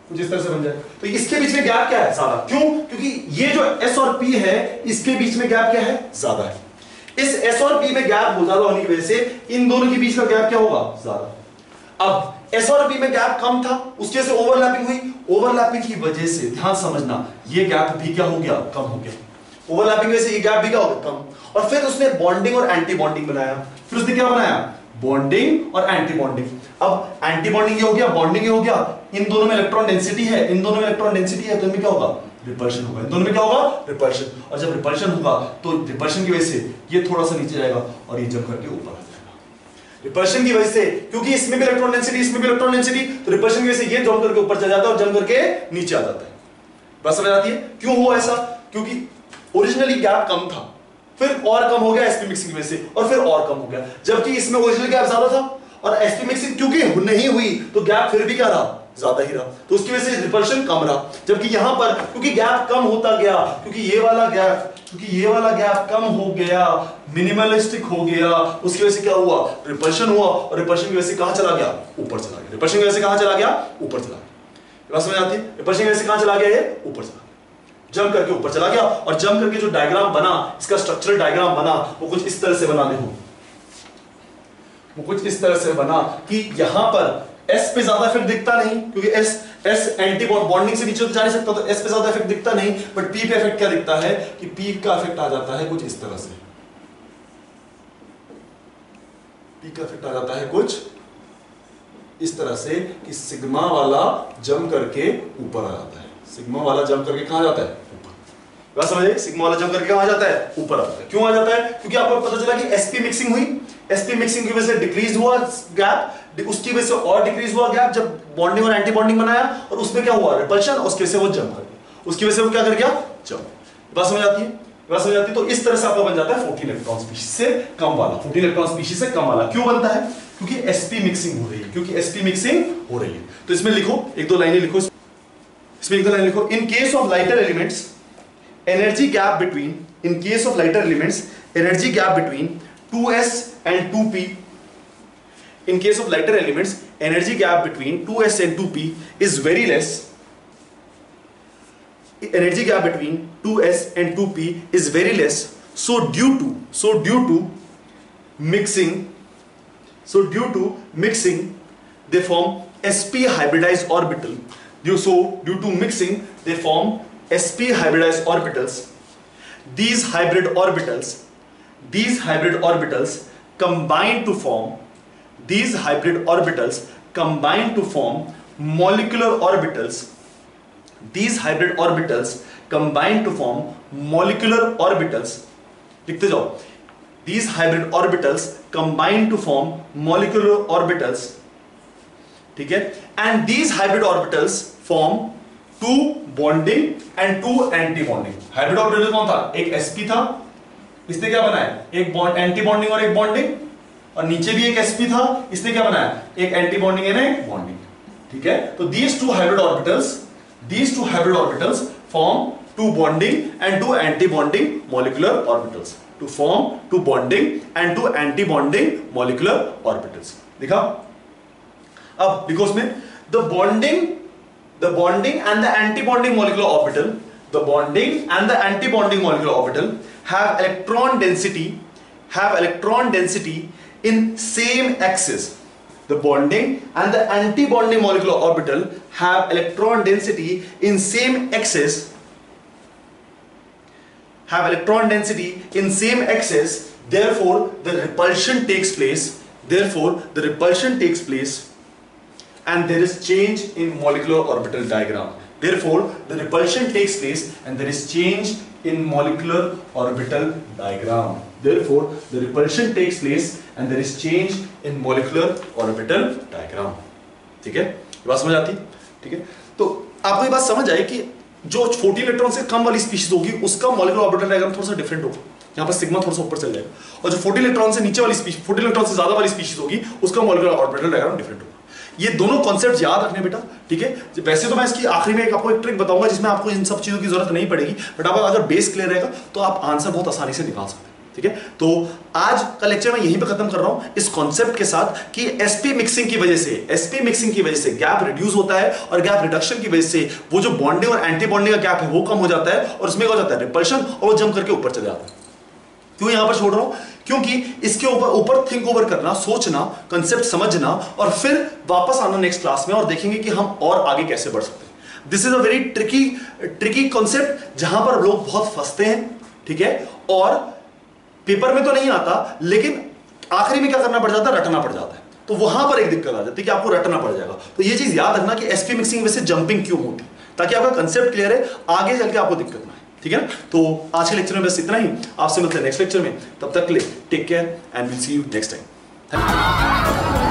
कुछ इस तरह से बन जाए। तो इसके बीच में गैप क्या है? ज्यादा। क्यों? क्योंकि ये जो s और p है इसके बीच में गैप क्या है? ज्यादा है। इस s और p में गैप ज्यादा होने की वजह से इन दोनों के बीच का गैप क्या होगा? ज्यादा। अब s और p में गैप कम था, उसकी वजह से ओवरलैपिंग हुई। ओवरलैपिंग की वजह से ध्यान समझना, ये गैप भी क्या हो गया? कम हो गया। ओवरलैपिंग की वजह से ये गैप भी क्या हो गया? कम। और फिर उसने बॉन्डिंग और एंटी बॉन्डिंग बनाया। फिर उसने क्या बनाया? बॉन्डिंग और एंटी बॉन्डिंग। अब एंटी बॉन्डिंग ये हो गया, बॉन्डिंग ये हो गया। इन दोनों में इलेक्ट्रॉन डेंसिटी है, इन दोनों में इलेक्ट्रॉन डेंसिटी है, तो इनमें क्या होगा? रिपल्शन होगा। इन दोनों में क्या होगा? रिपल्शन। और जब रिपल्शन होगा तो रिपल्शन की वजह से ये थोड़ा सा नीचे जाएगा और ये जंप करके ऊपर आ जाएगा। रिपल्शन की वजह से, क्योंकि इसमें भी इलेक्ट्रॉन डेंसिटी, इसमें भी इलेक्ट्रॉन डेंसिटी, तो रिपल्शन की वजह से ये जंप करके ऊपर चला जाता है और जंप करके नीचे आ जाता है। बात समझ आती है? क्यों हुआ ऐसा? क्योंकि ओरिजिनली गैप कम था, फिर और कम हो गया sp मिक्सिंग की वजह से, और फिर और कम हो गया। जबकि इसमें ओरिजिनल गैप ज्यादा था और sp मिक्सिंग क्योंकि नहीं हुई तो गैप फिर भी क्या रहा? ज्यादा ही रहा, तो उसकी वजह से रिपल्शन कम रहा। जबकि यहां पर क्योंकि गैप कम होता गया, क्योंकि ये वाला गैप कम हो गया, मिनिमलिस्टिक हो गया, उसकी वजह से क्या हुआ, रिपल्शन हुआ, और रिपल्शन की वजह से कहां चला गया, ऊपर चला गया। रिपल्शन की वजह से कहां चला गया, ऊपर चला गया। बात समझ आती है? रिपल्शन की वजह से कहां चला गया, ये ऊपर चला, जंप करके ऊपर चला गया। और जंप करके जो डायग्राम बना, इसका स्ट्रक्चरल डायग्राम बना, वो कुछ इस तरह से बना, देखो वो कुछ इस तरह से बना कि यहां पर S पे ज्यादा इफेक्ट दिखता नहीं, क्योंकि S एंटी बॉन्डिंग से नीचे तो जा नहीं सकता, तो S पे ज्यादा इफेक्ट दिखता नहीं, बट P पे इफेक्ट क्या दिखता है कि P का इफेक्ट आ जाता है कुछ इस तरह से, P का इफेक्ट आ जाता है कुछ इस तरह से कि सिग्मा वाला जंप करके ऊपर आ जाता है। सिग्मा वाला जंप करके कहां जाता है, ऊपर। बात समझे? सिग्मा वाला जंप करके कहां जाता है, ऊपर आता है। क्यों आ जाता है? क्योंकि आपको पता चला कि sp मिक्सिंग हुई, sp मिक्सिंग की वजह से डिक्रीज हुआ गैप, उसकी वजह से और डिक्रीज हुआ गैप जब बॉन्डिंग और एंटी बॉन्डिंग बनाया, और उसमें क्या हुआ, रिपल्शन, उसकी वजह से वो जंप कर गया, उसकी वजह से वो क्या कर गया, जंप। बात समझ आती है? बात समझ आती है? तो इस तरह से आपका बन जाता है 14 इलेक्ट्रॉन स्पीशीज से कम वाला, 14 इलेक्ट्रॉन स्पीशीज से कम वाला। क्यों बनता है? क्योंकि sp मिक्सिंग हो रही है, क्योंकि sp मिक्सिंग हो रही है। तो इसमें लिखो, एक दो लाइनें लिखो, इसमें एक दो लाइन लिखो। In case of lighter elements energy gap between, in case of lighter elements, energy gap between 2s and 2p, in case of lighter elements, energy gap between 2s and 2p is very less. Energy gap between 2s and 2p is very less. So due to mixing, they form sp hybridized orbital. So due to mixing, they form sp hybridized orbitals. These hybrid orbitals combine to form molecular orbitals. These hybrid orbitals combine to form molecular orbitals. लिखते जाओ, these hybrid orbitals combine to form molecular orbitals, ठीक है? and these hybrid orbitals form 2 bonding and 2 anti bonding. Hybrid orbital कौन था? एक sp था, इसने क्या बनाया, एक बॉन्ड एंटी बॉन्डिंग और एक बॉन्डिंग, और नीचे भी एक sp था, इसने क्या बनाया, एक एंटी बॉन्डिंग एंड एक बॉन्डिंग, ठीक है? तो these two hybrid orbitals form 2 bonding and 2 anti bonding molecular orbitals, to form 2 bonding and 2 anti bonding molecular orbitals. देखा? अब लिखो उसमें the bonding and the anti-bonding molecular orbital, the bonding and the anti-bonding molecular orbital have electron density in same axis. The bonding and the anti-bonding molecular orbital have electron density in same axis. Therefore, the repulsion takes place. And there is change in molecular orbital diagram. Therefore, the repulsion takes place and there is change in molecular orbital diagram. Therefore, the repulsion takes place and there is change in molecular orbital diagram. ठीक है? ये बात समझ आती? ठीक है? तो आपको ये बात समझ आए कि जो 14 इलेक्ट्रॉन से कम वाली स्पीशीज होगी उसका मॉलिक्यूलर ऑर्बिटल डायग्राम थोड़ा सा डिफरेंट होगा। यहाँ पर सिग्मा थोड़ा सा ऊपर चल जाएगा, और जो 14 इलेक्ट्रॉन से नीचे वाली स्पीशीज, 14 इलेक्ट्रॉन से ज्यादा वाली स्पीशीज होगी उसका मॉलिक्यूलर ऑर्बिटल डायग्राम डिफरेंट होगा। ये दोनों कॉन्सेप्ट याद रखने बेटा, ठीक है? वैसे तो मैं इसकी आखिरी में आपको एक ट्रिक बताऊंगा जिसमें आपको इन सब चीजों की जरूरत नहीं पड़ेगी, बट आप अगर बेस क्लियर रहेगा तो आप आंसर बहुत आसानी से निकाल सकते हैं, ठीक है? तो आज का लेक्चर मैं यहीं पे खत्म कर रहा हूं इस कॉन्सेप्ट के साथ कि sp मिक्सिंग की वजह से गैप रिड्यूस होता है, और गैप रिडक्शन की वजह से वो जो बॉन्डिंग और एंटी बॉन्डिंग का गैप है वो कम हो जाता है, और उसमें क्या हो जाता है, रिपल्शन, और वो जंप करके ऊपर चले जाता है। क्यों यहां पर छोड़ रहा हूं? क्योंकि इसके ऊपर थिंक ओवर करना, सोचना, कंसेप्ट समझना, और फिर वापस आना नेक्स्ट क्लास में और देखेंगे कि हम और आगे कैसे बढ़ सकते हैं। This is a very tricky concept जहां पर लोग बहुत फंसते हैं, ठीक है? और पेपर में तो नहीं आता, लेकिन आखिरी में क्या करना पड़ जाता है, रटना पड़ जाता है। तो वहां पर एक दिक्कत आ जाती है कि आपको रटना पड़ जाएगा। तो ये चीज याद रखना कि sp मिक्सिंग में से जंपिंग क्यों होती है, ताकि आपका कंसेप्ट क्लियर है, आगे चल के आपको दिक्कत ना आए, ठीक है ना? तो आज के लेक्चर में बस इतना ही, आपसे मिलते हैं नेक्स्ट लेक्चर में। तब तक के लिए take care and will see you next time.